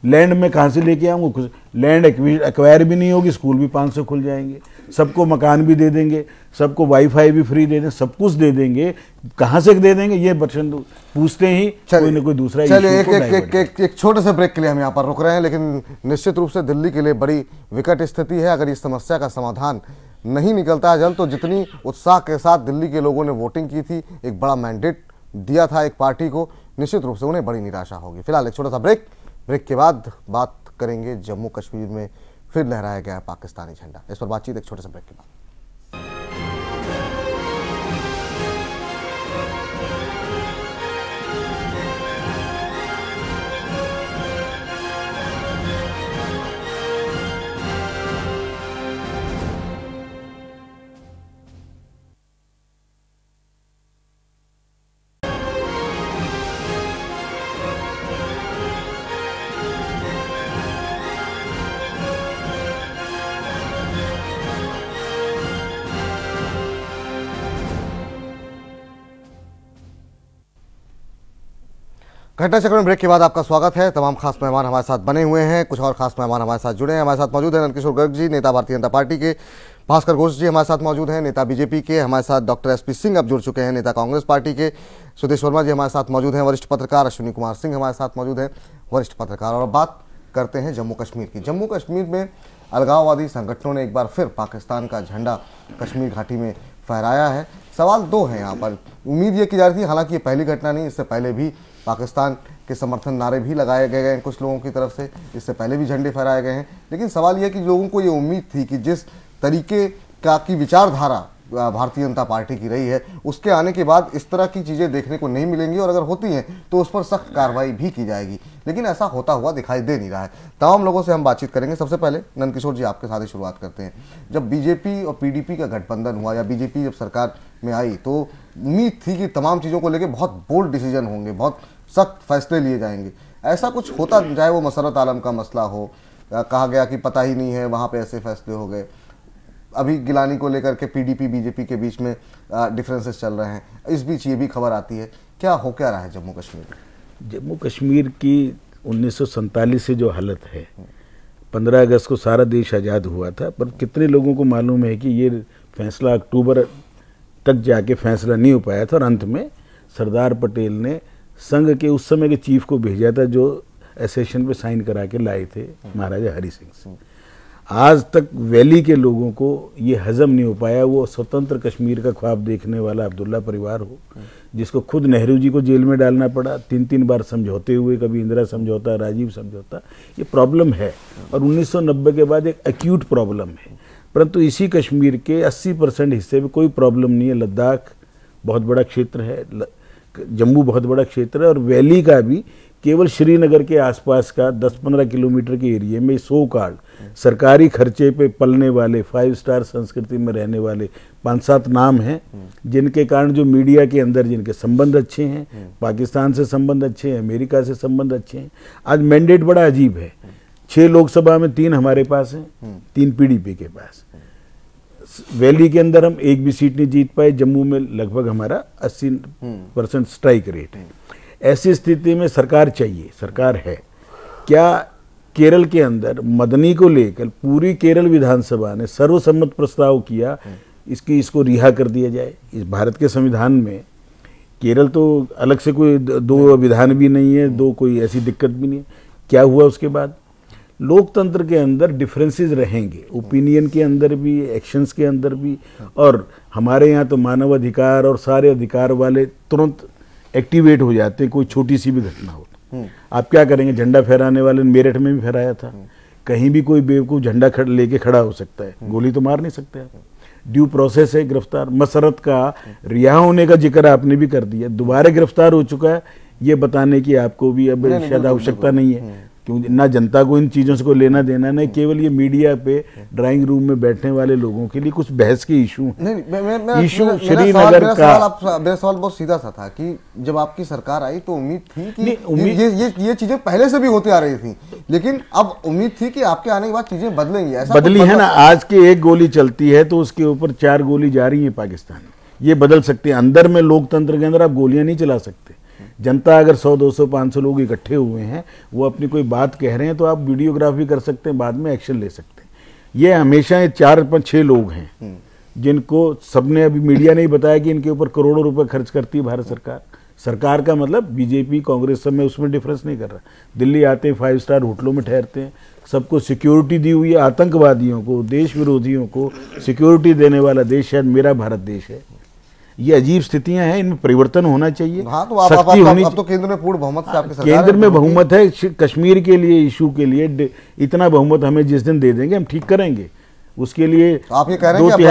लैंड में कहाँ से लेके आऊँगा? लैंड एक्वायर भी नहीं होगी, स्कूल भी 500 खुल जाएंगे, सबको मकान भी दे देंगे, सबको वाईफाई भी फ्री दे देंगे, सब कुछ दे देंगे। कहाँ से दे देंगे? ये बच्चन पूछते ही कोई ना कोई दूसरा। चलिए एक छोटे से ब्रेक के लिए हम यहाँ पर रुक रहे हैं, लेकिन निश्चित रूप से दिल्ली के लिए बड़ी विकट स्थिति है। अगर इस समस्या का समाधान नहीं निकलता है जल्द, तो जितनी उत्साह के साथ दिल्ली के लोगों ने वोटिंग की थी, एक बड़ा मैंडेट दिया था एक पार्टी को, निश्चित रूप से उन्हें बड़ी निराशा होगी। फिलहाल एक छोटा सा ब्रेक के बाद बात करेंगे जम्मू कश्मीर में फिर लहराया गया पाकिस्तानी झंडा। इस पर बातचीत एक छोटे से ब्रेक के बाद। घटना चक्र में ब्रेक के बाद आपका स्वागत है। तमाम खास मेहमान हमारे साथ बने हुए हैं, कुछ और खास मेहमान हमारे साथ जुड़े हैं। हमारे साथ मौजूद हैं नंदकिशोर गर्ग जी, नेता भारतीय जनता पार्टी के, भास्कर घोष जी हमारे साथ मौजूद हैं, नेता बीजेपी के। हमारे साथ डॉक्टर SP सिंह अब जुड़ चुके हैं, नेता कांग्रेस पार्टी के। सुदेश वर्मा जी हमारे साथ मौजूद हैं, वरिष्ठ पत्रकार। अश्विनी कुमार सिंह हमारे साथ मौजूद हैं, वरिष्ठ पत्रकार। और अब बात करते हैं जम्मू कश्मीर की। जम्मू कश्मीर में अलगाववादी संगठनों ने एक बार फिर पाकिस्तान का झंडा कश्मीर घाटी में फहराया है। सवाल 2 हैं यहाँ पर। उम्मीद ये की जा रही थी, हालांकि ये पहली घटना नहीं, इससे पहले भी पाकिस्तान के समर्थन नारे भी लगाए गए हैं कुछ लोगों की तरफ से, इससे पहले भी झंडे फहराए गए हैं। लेकिन सवाल यह कि लोगों को ये उम्मीद थी कि जिस तरीके की विचारधारा भारतीय जनता पार्टी की रही है, उसके आने के बाद इस तरह की चीज़ें देखने को नहीं मिलेंगी, और अगर होती हैं तो उस पर सख्त कार्रवाई भी की जाएगी। लेकिन ऐसा होता हुआ दिखाई दे नहीं रहा है। तमाम लोगों से हम बातचीत करेंगे। सबसे पहले नंदकिशोर जी, आपके साथ ही शुरुआत करते हैं। जब बीजेपी और PDP का गठबंधन हुआ, या बीजेपी जब सरकार में आई, तो उम्मीद थी कि तमाम चीज़ों को लेकर बहुत बोल्ड डिसीजन होंगे, बहुत सख्त फैसले लिए जाएंगे। ऐसा कुछ होता, चाहे वो मसरत आलम का मसला हो, कहा गया कि पता ही नहीं है, वहाँ पे ऐसे फैसले हो गए। अभी गिलानी को लेकर के PDP बीजेपी के बीच में डिफरेंसेस चल रहे हैं। इस बीच ये भी खबर आती है, क्या हो क्या रहा है जम्मू कश्मीर? जम्मू कश्मीर की 1947 से जो हालत है, 15 अगस्त को सारा देश आज़ाद हुआ था, पर कितने लोगों को मालूम है कि ये फैसला अक्टूबर तक जाके फैसला नहीं हो पाया था, और अंत में सरदार पटेल ने संघ के उस समय के चीफ को भेजा था, जो एसेशन पे साइन करा के लाए थे, महाराजा हरि सिंह से। आज तक वैली के लोगों को ये हजम नहीं हो पाया। वो स्वतंत्र कश्मीर का ख्वाब देखने वाला अब्दुल्ला परिवार हो, जिसको खुद नेहरू जी को जेल में डालना पड़ा, 3-3 बार समझौते हुए, कभी इंदिरा समझौता, राजीव समझौता, ये प्रॉब्लम है। और 1990 के बाद एक एक्यूट प्रॉब्लम है। परंतु इसी कश्मीर के 80% हिस्से में कोई प्रॉब्लम नहीं है। लद्दाख बहुत बड़ा क्षेत्र है, जम्मू बहुत बड़ा क्षेत्र है, और वैली का भी केवल श्रीनगर के आसपास का 10-15 किलोमीटर के एरिया में सो कार्ड सरकारी खर्चे पे पलने वाले 5 स्टार संस्कृति में रहने वाले 5-7 नाम हैं, जिनके कारण जो मीडिया के अंदर जिनके संबंध अच्छे हैं, पाकिस्तान से संबंध अच्छे हैं, अमेरिका से संबंध अच्छे हैं। आज मैंडेट बड़ा अजीब है, 6 लोकसभा में 3 हमारे पास हैं, 3 PDP के पास। वैली के अंदर हम एक भी सीट नहीं जीत पाए। जम्मू में लगभग हमारा 80% स्ट्राइक रेट है। ऐसी स्थिति में सरकार चाहिए, सरकार है क्या? केरल के अंदर मदनी को लेकर पूरी केरल विधानसभा ने सर्वसम्मत प्रस्ताव किया इसको रिहा कर दिया जाए। इस भारत के संविधान में केरल तो अलग से कोई दो विधान भी नहीं है, दो कोई ऐसी दिक्कत भी नहीं है। क्या हुआ उसके बाद? लोकतंत्र के अंदर डिफरेंसेस रहेंगे, ओपिनियन के अंदर भी, एक्शंस के अंदर भी, और हमारे यहाँ तो मानव अधिकार और सारे अधिकार वाले तुरंत एक्टिवेट हो जाते हैं कोई छोटी सी भी घटना हो। आप क्या करेंगे? झंडा फहराने वाले ने मेरठ में भी फहराया था। कहीं भी कोई बेवकूफ झंडा लेके खड़ा हो सकता है, गोली तो मार नहीं सकते आप। ड्यू प्रोसेस है गिरफ्तार। मसरत का रिहा होने का जिक्र आपने भी कर दिया, दोबारा गिरफ्तार हो चुका है, ये बताने की आपको भी अब शायद आवश्यकता नहीं है, क्योंकि ना जनता को इन चीजों से कोई लेना देना नहीं, केवल ये मीडिया पे ड्राइंग रूम में बैठने वाले लोगों के लिए कुछ बहस के इशू हैं। इशू श्रीनगर का। मेरा सवाल बहुत सीधा सा था कि जब आपकी सरकार आई तो उम्मीद थी कि ये चीजें पहले से भी होती आ रही थी, लेकिन अब उम्मीद थी कि आपके आने के बाद चीजें बदलेंगी। ऐसा बदली है ना, आज की एक गोली चलती है तो उसके ऊपर 4 गोली जा रही है पाकिस्तान। ये बदल सकते हैं। अंदर में लोकतंत्र के अंदर आप गोलियां नहीं चला सकते। जनता अगर 100, 200, 500 लोग इकट्ठे हुए हैं, वो अपनी कोई बात कह रहे हैं तो आप वीडियोग्राफी कर सकते हैं, बाद में एक्शन ले सकते हैं। ये हमेशा 4-5-6 लोग हैं जिनको सबने, अभी मीडिया ने ही बताया कि इनके ऊपर करोड़ों रुपए खर्च करती है भारत सरकार। सरकार का मतलब बीजेपी, कांग्रेस, सब में उसमें डिफरेंस नहीं कर रहा। दिल्ली आते हैं, 5 स्टार होटलों में ठहरते हैं, सबको सिक्योरिटी दी हुई है। आतंकवादियों को, देश विरोधियों को सिक्योरिटी देने वाला देश शायद मेरा भारत देश है। ये अजीब स्थितियां हैं, इनमें परिवर्तन होना चाहिए। हाँ, तो आप तो केंद्र में पूर्ण बहुमत से आपकी सरकार केंद्र में बहुमत है। कश्मीर के लिए इशू के लिए इतना बहुमत हमें जिस दिन दे देंगे हम ठीक करेंगे। उसके लिए तो आप ये कह रहे हैं कि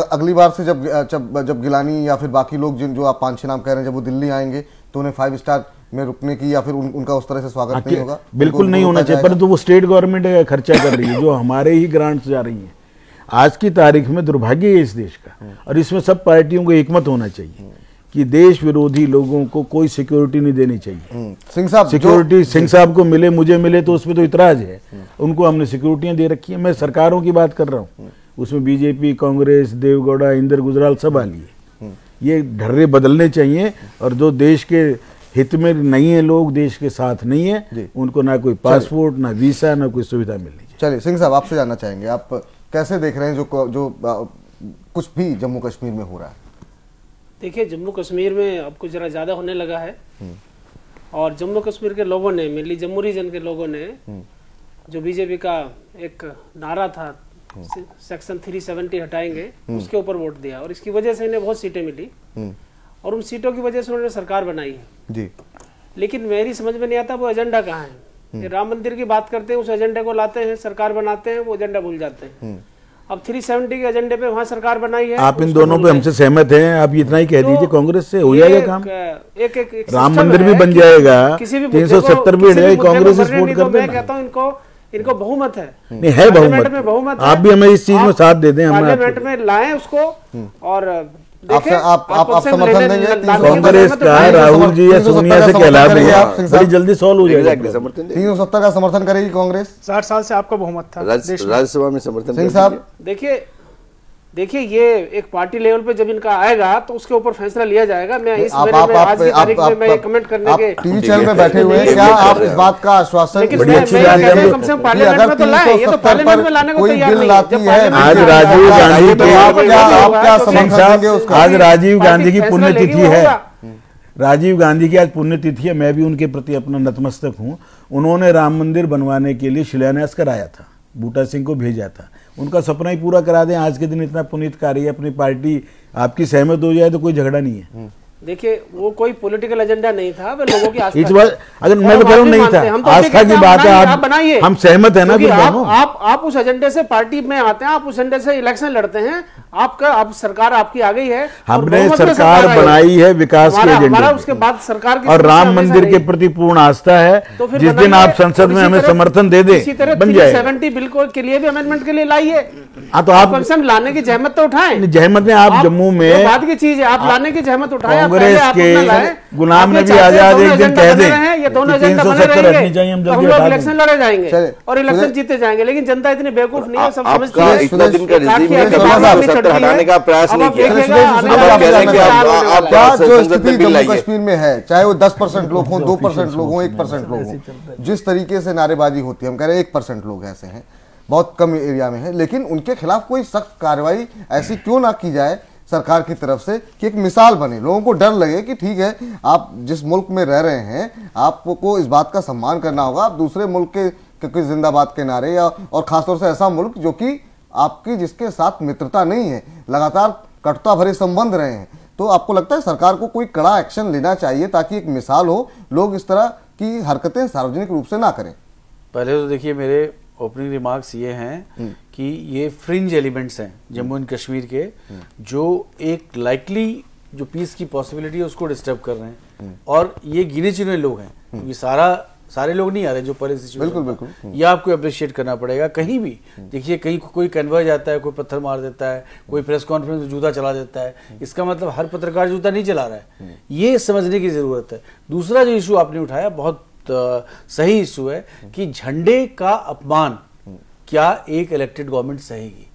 अगली बार से जब गिलानी या फिर बाकी लोग जो आप 5-6 नाम कह रहे हैं, जब वो दिल्ली आएंगे तो उन्हें 5 स्टार में रुकने की या फिर उनका उस तरह से स्वागत नहीं होगा? बिल्कुल नहीं होना चाहिए, परंतु वो स्टेट गवर्नमेंट खर्चा कर रही है जो हमारे ही ग्रांट्स जा रही है। आज की तारीख में दुर्भाग्य है इस देश का, और इसमें सब पार्टियों को एकमत होना चाहिए कि देश विरोधी लोगों को कोई सिक्योरिटी नहीं देनी चाहिए। सिंह साहब, सिक्योरिटी सिंह साहब को मिले, मुझे मिले तो उसमें तो इतराज है। उनको हमने सिक्योरिटियां दे रखी है। मैं सरकारों की बात कर रहा हूँ, उसमें बीजेपी, कांग्रेस, देवगौड़ा, इंदर गुजराल सब आ लिए। ये ढर्रे बदलने चाहिए, और जो देश के हित में नहीं है, लोग देश के साथ नहीं है, उनको ना कोई पासपोर्ट, ना वीसा, ना कोई सुविधा मिलनी चाहिए। चलिए सिंह साहब, आपसे जानना चाहेंगे, आप कैसे देख रहे हैं जो कुछ भी जम्मू कश्मीर में हो रहा है? देखिए, जम्मू कश्मीर में अब कुछ जरा ज्यादा होने लगा है, और जम्मू कश्मीर के लोगों ने, मेनली जम्मू रीजन के लोगों ने, जो बीजेपी का एक नारा था सेक्शन 370 हटाएंगे, उसके ऊपर वोट दिया, और इसकी वजह से इन्हें बहुत सीटें मिली, और उन सीटों की वजह से उन्होंने सरकार बनाई है जी। लेकिन मेरी समझ में नहीं आता वो एजेंडा कहाँ है। राम मंदिर की बात करते हैं, उस एजेंडे को लाते हैं, सरकार बनाते हैं, वो एजेंडा भूल जाते हैं। अब 370 के एजेंडे पे वहाँ सरकार बनाई है। आप इन दोनों पे हमसे सहमत हैं? आप इतना ही कह दीजिए, कांग्रेस से हो जाएगा काम। एक राम मंदिर भी बन जाएगा, 370 भी कांग्रेस सपोर्ट कर देना। मैं कहता हूँ इनको बहुमत है, नहीं है बहुमत। आप भी हमें इस चीज में साथ दे दें, पार्लियामेंट में लाएं उसको, और आप समर्थन देंगे? कांग्रेस का राहुल जी या सोनिया से कहला दें, बड़ी जल्दी सॉल्व हो जाएगा। 370 का समर्थन करेगी कांग्रेस? 60 साल से आपका बहुमत था राज्यसभा में समर्थन। सिंह साहब, देखिए ये एक पार्टी लेवल पे जब इनका आएगा तो उसके ऊपर फैसला लिया जाएगा। मैं इस महीने में, आज की तारीख में मैं कमेंट करने के टीवी चैनल में बैठे हुए हैं, क्या आप इस बात का आश्वासन, बड़ी अच्छी बात है, कम से कम पार्लियामेंट में तो लाए, ये तो पार्लियामेंट में लाने को तैयार नहीं है। आज राजीव गांधी की, आज राजीव गांधी की पुण्यतिथि है, राजीव गांधी की आज पुण्यतिथि है। मैं भी उनके प्रति अपना नतमस्तक हूँ। उन्होंने राम मंदिर बनवाने के लिए शिलान्यास कराया था, बूटा सिंह को भेजा था, उनका सपना ही पूरा करा दें। आज के दिन इतना पुनीत कार्य है, अपनी पार्टी आपकी सहमत हो जाए तो कोई झगड़ा नहीं है। देखिए वो कोई पॉलिटिकल एजेंडा नहीं था, वो लोगों की आस्था। इस बार अगर मैं तो कह रहा हूं नहीं था, आस्था की बात है, आप बनाइए, हम सहमत है ना। आप उस एजेंडे से पार्टी में आते हैं, आप उस एजेंडे से इलेक्शन लड़ते हैं, आप सरकार आपकी आ गई है, हमने सरकार बनाई है विकास के एजेंडे, उसके बाद सरकार की, और राम मंदिर के प्रति पूर्ण आस्था है। जिस दिन आप संसद में हमें समर्थन दे दे, बन जाए। 70 बिल के लिए भी अमेंडमेंट के लिए लाइए। हाँ, तो आप लाने की जहमत तो उठाएं। जहमत ने आप जम्मू में बात की चीज है, आप लाने की जहमत उठाएं। कांग्रेस के गुलाम नबी आजाद एक दिन कह दें ये दोनों एजेंडा बने रहेंगे, हम लोग इलेक्शन लड़े जाएंगे और इलेक्शन जीते जाएंगे। लेकिन जनता इतनी बेवकूफ नहीं है, सब समझती है। सेक्टर हटाने का प्रयास अब नहीं आप किया। देखिएगा, अब आप कह रहे हैं कि आप क्या जो संसद स्थिति में बिल जम्मू लाइए। कश्मीर में है, चाहे वो 10% लोग हों, 2% लोग हों, 1% लोग हों, जिस तरीके से नारेबाजी होती है, हम कह रहे हैं 1% लोग ऐसे हैं, बहुत कम एरिया में है, लेकिन उनके खिलाफ कोई सख्त कार्रवाई ऐसी क्यों ना की जाए सरकार की तरफ से कि एक मिसाल बने, लोगों को डर लगे कि ठीक है, आप जिस मुल्क में रह रहे हैं आपको इस बात का सम्मान करना होगा, आप दूसरे मुल्क के कोई जिंदाबाद के नारे या और खासतौर से ऐसा मुल्क जो कि आपकी जिसके साथ मित्रता नहीं है, लगातार कटुता भरे संबंध रहे हैं, तो आपको लगता है सरकार को कोई कड़ा एक्शन लेना चाहिए ताकि एक मिसाल हो, लोग इस तरह की हरकतें सार्वजनिक रूप से ना करें? पहले तो देखिए, मेरे ओपनिंग रिमार्क्स ये हैं कि ये फ्रिंज एलिमेंट्स हैं जम्मू एंड कश्मीर के, जो एक लाइकली जो पीस की पॉसिबिलिटी है उसको डिस्टर्ब कर रहे हैं, और ये गिने चुने लोग हैं, क्योंकि सारे लोग नहीं आ रहे जो पहले सिचुएशन। बिल्कुल। ये आपको अप्रिशिएट करना पड़ेगा। कहीं भी देखिए, कहीं कोई कन्वर जाता है, कोई पत्थर मार देता है, कोई प्रेस कॉन्फ्रेंस में जूता चला देता है, इसका मतलब हर पत्रकार जूता नहीं चला रहा है, ये समझने की जरूरत है। दूसरा जो इशू आपने उठाया बहुत सही इशू है कि झंडे का अपमान क्या एक इलेक्टेड गवर्नमेंट सहेगी,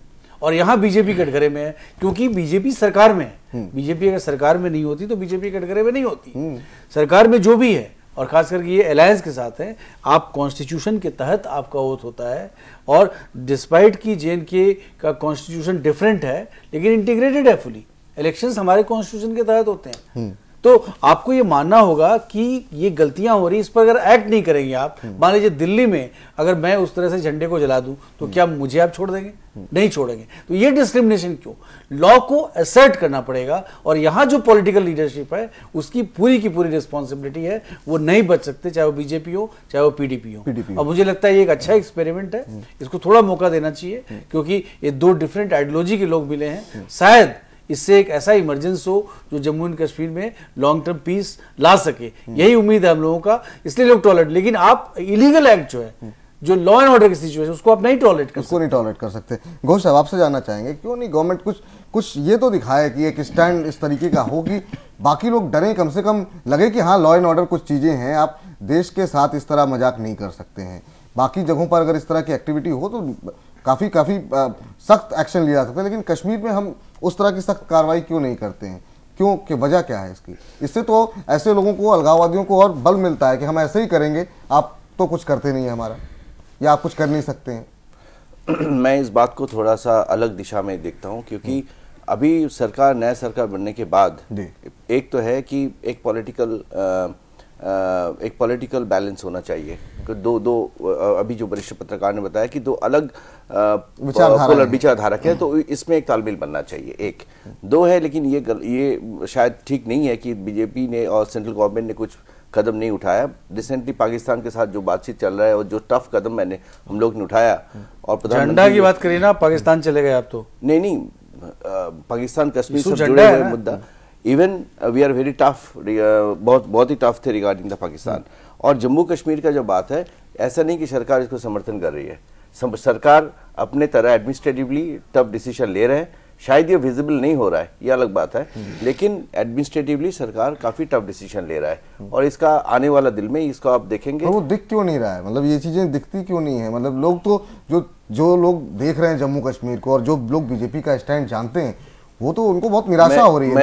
और यहां बीजेपी कटघरे में है, क्योंकि बीजेपी सरकार में है। बीजेपी अगर सरकार में नहीं होती तो बीजेपी कटघरे में नहीं होती। सरकार में जो भी है, और खास करके ये अलायंस के साथ है, आप कॉन्स्टिट्यूशन के तहत आपका ओथ होता है, और डिस्पाइट की जेएनके का कॉन्स्टिट्यूशन डिफरेंट है लेकिन इंटीग्रेटेड है फुली। इलेक्शंस हमारे कॉन्स्टिट्यूशन के तहत होते हैं, तो आपको ये मानना होगा कि ये गलतियां हो रही, इस पर अगर एक्ट नहीं करेंगे आप, मान लीजिए दिल्ली में अगर मैं उस तरह से झंडे को जला दूं तो क्या मुझे आप छोड़ देंगे? नहीं छोड़ेंगे। तो ये डिस्क्रिमिनेशन क्यों? लॉ को असर्ट करना पड़ेगा, और यहां जो पॉलिटिकल लीडरशिप है उसकी पूरी की पूरी रिस्पॉन्सिबिलिटी है, वो नहीं बच सकते, चाहे वो बीजेपी हो चाहे वो पीडीपी हो। और मुझे लगता है ये एक अच्छा एक्सपेरिमेंट है, इसको थोड़ा मौका देना चाहिए, क्योंकि ये दो डिफरेंट आइडियोलॉजी के लोग मिले हैं, शायद इससे एक ऐसा इमरजेंस हो जो जम्मू एंड कश्मीर में लॉन्ग टर्म पीस ला सके। यही उम्मीद है हम लोगों का, इसलिए लोग टॉलरेट। लेकिन आप इलीगल एक्ट जो है, जो लॉ एंड ऑर्डर की सिचुएशन, उसको आप नहीं टॉलरेट कर सकते। घोष साहब, आपसे जानना चाहेंगे क्यों नहीं गवर्नमेंट कुछ ये तो दिखाए कि एक स्टैंड इस तरीके का हो कि बाकी लोग डरें, कम से कम लगे कि हाँ, लॉ एंड ऑर्डर कुछ चीजें हैं, आप देश के साथ इस तरह मजाक नहीं कर सकते हैं। बाकी जगहों पर अगर इस तरह की एक्टिविटी हो तो काफी सख्त एक्शन लिया जा सकता है, लेकिन कश्मीर में हम उस तरह की सख्त कार्रवाई क्यों नहीं करते हैं? क्यों, कि वजह क्या है इसकी? इससे तो ऐसे लोगों को, अलगाववादियों को और बल मिलता है कि हम ऐसे ही करेंगे, आप तो कुछ करते नहीं है हमारा, या आप कुछ कर नहीं सकते हैं। मैं इस बात को थोड़ा सा अलग दिशा में देखता हूं, क्योंकि अभी नया सरकार बनने के बाद एक तो है कि एक पॉलिटिकल बैलेंस होना चाहिए। दो अभी जो वरिष्ठ पत्रकार ने बताया कि दो अलग विचारधारक है, तो इसमें एक तालमेल बनना चाहिए। एक दो है, लेकिन ये शायद ठीक नहीं है कि बीजेपी ने और सेंट्रल गवर्नमेंट ने कुछ कदम नहीं उठाया। रिसेंटली पाकिस्तान के साथ जो बातचीत चल रहा है और जो टफ कदम हम लोग ने उठाया, और झंडा की बात करिए ना, पाकिस्तान चले गए आप तो। नहीं, पाकिस्तान कश्मीर से जुड़े हुए मुद्दा, even we are very tough, बहुत ही टफ थे रिगार्डिंग द पाकिस्तान। और जम्मू कश्मीर का जो बात है, ऐसा नहीं कि सरकार इसको समर्थन कर रही है, सरकार अपने तरह एडमिनिस्ट्रेटिवली टफ डिसीजन ले रहे हैं। शायद ये विजिबल नहीं हो रहा है, ये अलग बात है, लेकिन एडमिनिस्ट्रेटिवली सरकार काफी टफ डिसीजन ले रहा है, और इसका आने वाला दिल में इसको आप देखेंगे। वो दिख क्यों नहीं रहा है? मतलब ये चीजें दिखती क्यों नहीं है? मतलब लोग तो जो लोग देख रहे हैं जम्मू कश्मीर को, और जो लोग बीजेपी का स्टैंड जानते हैं, वो तो उनको बहुत निराशा हो रही है।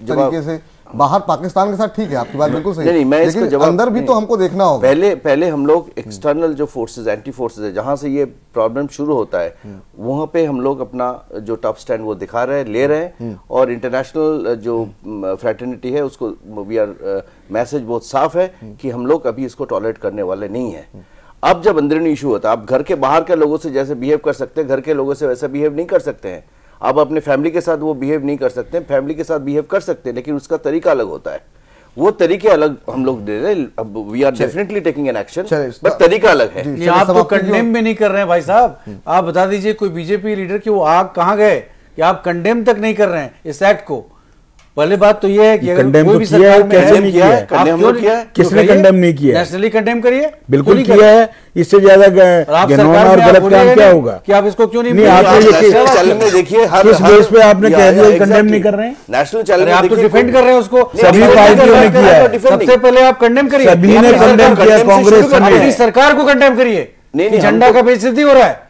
तरीके से बाहर पाकिस्तान के साथ ठीक है, आपकी बात बिल्कुल सही है, लेकिन अंदर भी तो हमको देखना होगा। पहले हम लोग एक्सटर्नल जो फोर्सेस, एंटी फोर्सेस है, जहां से ये प्रॉब्लम शुरू होता है, वहां पे हम लोग अपना जो टफ स्टैंड वो दिखा रहे हैं, ले रहे हैं, और इंटरनेशनल जो फ्रेटर्निटी है उसको मैसेज बहुत साफ है कि हम लोग अभी इसको टॉलरेट करने वाले नहीं है। अब जब अंदरूनी इशू होता है, आप घर के बाहर के लोगों से जैसे बिहेव कर सकते हैं, घर के लोगों से वैसा बिहेव नहीं कर सकते हैं। आप अपने फैमिली के साथ वो बिहेव नहीं कर सकते, फैमिली के साथ बिहेव कर सकते हैं, लेकिन उसका तरीका अलग होता है। वो तरीके अलग हम लोग दे रहे हैं। अब we are definitely taking an action, but तरीका अलग है। आप तो कंडेम में नहीं कर रहे हैं भाई साहब, आप बता दीजिए कोई बीजेपी लीडर की वो आग कहां गए कि आप कंडेम तक नहीं कर रहे हैं इस एक्ट को। पहले बात तो ये है कि अगर कोई भी सरकार में है, किसने कंडेम नहीं किया? नेशनली कंडेम करिए, बिल्कुल किया है। इससे ज्यादा घिनौना और गलत काम क्या होगा? कि आप इसको क्यों नहीं देखिए, किस बेस पे आपने कह दिया कंडेम नहीं कर रहे हैं? नेशनल चैलेंज आप तो डिफेंड कर रहे हैं उसको, सभी पार्टियों ने किया है। सबसे पहले आप कंडेम करिए, सभी ने कंडेम किया, कांग्रेस अपनी सरकार को कंडेम करिए, झंडा का बेइज्जती हो रहा है।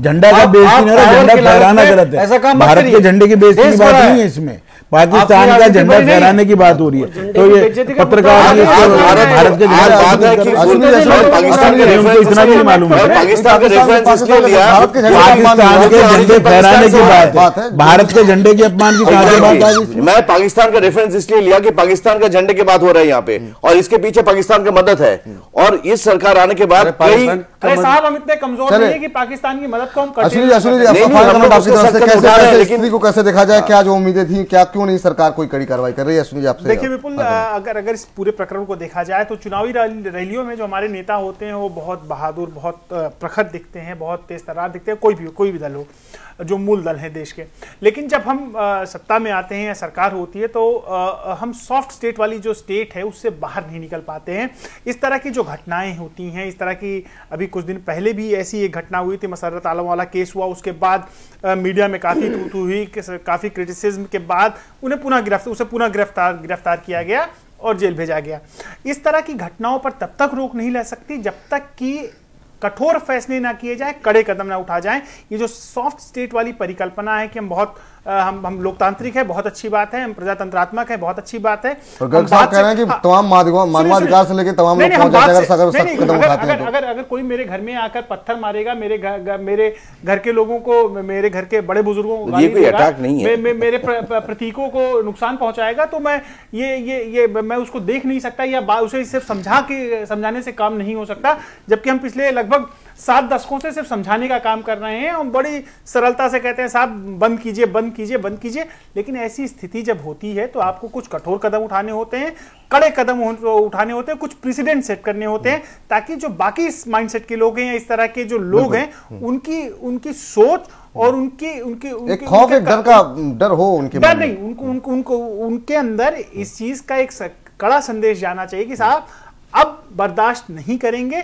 झंडा का बेइज्जती नहीं हो रहा, झंडा फहराना गलत है। ऐसा काम मत भारत करिए। के झंडे की बेइज्जती की देश बात बड़ा नहीं है। है इसमें, पाकिस्तान का आपकी झंडा राजनीति बड़ी फहराने नहीं। की बात हो रही है। झंडे तो की ये बेइज्जती का पत्रकार मुद्दा इसको नहीं है। भारत के आज बात है कि अश्विनी जी, और पाकिस्तान के हमको रेफरेंस इतना भी नहीं मालूम है। पाकिस्तान का रेफरेंस इसलिए लिया, भारत के झंडे का अपमान पाकिस्तान के जो झंडे फहराने की बात बात है। है, भारत के झंडे के अपमान की कहां से बात आ रही है? मैं पाकिस्तान का रेफरेंस इसलिए लिया कि पाकिस्तान का झंडे की बात हो रहा है यहाँ पे, और इसके पीछे पाकिस्तान की मदद है। और इस सरकार आने के बाद कई अरे साहब, हम इतने कमजोर चले। नहीं है कि पाकिस्तान की मदद को हम कटे अश्विनी जी, अश्विनी जी, नहीं, फाइनल हम कमेंट लोग आपकी उसको तरफ से, सख्त कैसे उठा रहे हैं, कैसे लेकिन- स्थिति को कैसे देखा जाए, क्या जो उम्मीदें थी, क्या क्यों नहीं सरकार कोई कड़ी कार्रवाई कर रही है? अश्विनी जी आपसे देखिए विपुल, अगर इस पूरे प्रकरण को देखा जाए तो चुनावी रैलियों में जो हमारे नेता होते हैं वो बहुत बहादुर, बहुत प्रखर दिखते हैं, बहुत तेज तर्रार दिखते हैं, कोई भी दल हो, जो मूल दल है देश के। लेकिन जब हम सत्ता में आते हैं या सरकार होती है तो हम सॉफ्ट स्टेट वाली जो स्टेट है उससे बाहर नहीं निकल पाते हैं। इस तरह की जो घटनाएं होती हैं, इस तरह की, अभी कुछ दिन पहले भी ऐसी एक घटना हुई थी, मसर्रत आलम वाला केस हुआ, उसके बाद मीडिया में काफी तू हुई, काफी क्रिटिसिज्म के बाद उसे पुनः गिरफ्तार किया गया और जेल भेजा गया। इस तरह की घटनाओं पर तब तक रोक नहीं लग सकती जब तक कि कठोर फैसले ना किए जाए, कड़े कदम ना उठा जाएं। ये जो सॉफ्ट स्टेट वाली परिकल्पना है कि हम लोकतांत्रिक है, बहुत अच्छी बात है, हम प्रजातंत्रात्मक है, बहुत अच्छी बात है। और गर्ग साहब कह रहे हैं कि तमाम मानवाधिकार से लेकर तमाम लोग पहुंच जाते हैं अगर सख्त कदम उठाते हैं तो। अगर कोई मेरे घर में आकर पत्थर मारेगा, मेरे घर के लोगों को, मेरे घर के बड़े बुजुर्गों को गाली ये कोई देगा, अटैक नहीं है। मेरे प्रतीकों को नुकसान पहुंचाएगा, तो मैं मैं उसको देख नहीं सकता, या उसे सिर्फ समझाने से काम नहीं हो सकता। जबकि हम पिछले लगभग 7 दशकों से सिर्फ समझाने का काम कर रहे हैं। हम बड़ी सरलता से कहते हैं साहब बंद कीजिए, बंद कीजिए, बंद कीजिए। लेकिन ऐसी स्थिति जब होती है तो आपको कुछ कठोर कदम उठाने होते हैं, कड़े कदम उठाने होते हैं, कुछ प्रेसिडेंट सेट करने होते हैं, ताकि जो बाकी माइंडसेट के लोग हैं या इस तरह के जो लोग हैं उनकी सोच और उनकी एक खौफ, एक डर हो उनके डर मन में। नहीं, उनके अंदर इस चीज का एक कड़ा संदेश जाना चाहिए कि साहब अब बर्दाश्त नहीं करेंगे,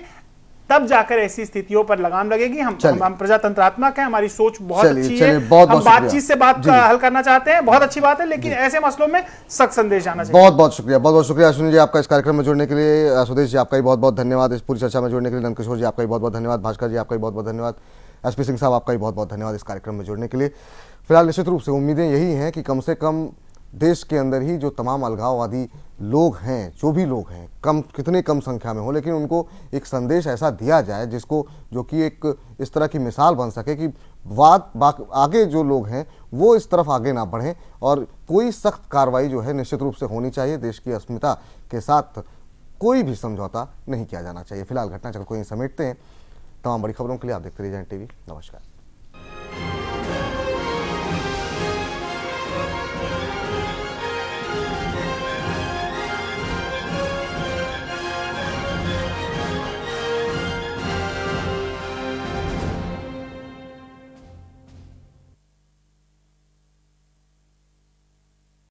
तब जाकर ऐसी स्थितियों पर लगाम लगेगी। हम प्रजातंत्रात्मक हैं, हमारी सोच बहुत अच्छी है, हम बातचीत से बात हल करना चाहते हैं, बहुत अच्छी बात है, लेकिन ऐसे मसलों में सख्त संदेश जाना चाहिए। बहुत बहुत शुक्रिया अश्विनी जी आपका इस कार्यक्रम में जुड़ने के लिए। सुदेश जी आपका भी बहुत बहुत धन्यवाद इस पूरी चर्चा में जुड़ने के लिए। नंदकिशोर जी आपका भी बहुत बहुत धन्यवाद। भास्कर जी आपका भी बहुत बहुत धन्यवाद। एसपी सिंह साहब आपका भी बहुत बहुत धन्यवाद इस कार्यक्रम में जुड़ने के लिए। फिलहाल निश्चित रूप से उम्मीदें यही हैं कि कम से कम देश के अंदर ही जो तमाम अलगाववादी लोग हैं, जो भी लोग हैं, कितने कम संख्या में हो, लेकिन उनको एक संदेश ऐसा दिया जाए जो कि एक इस तरह की मिसाल बन सके कि आगे जो लोग हैं वो इस तरफ आगे ना बढ़ें, और कोई सख्त कार्रवाई जो है निश्चित रूप से होनी चाहिए। देश की अस्मिता के साथ कोई भी समझौता नहीं किया जाना चाहिए। फिलहाल घटनाचक्र को यहीं समेटते हैं। तमाम बड़ी खबरों के लिए आप देखते रहिए जन टीवी। नमस्कार।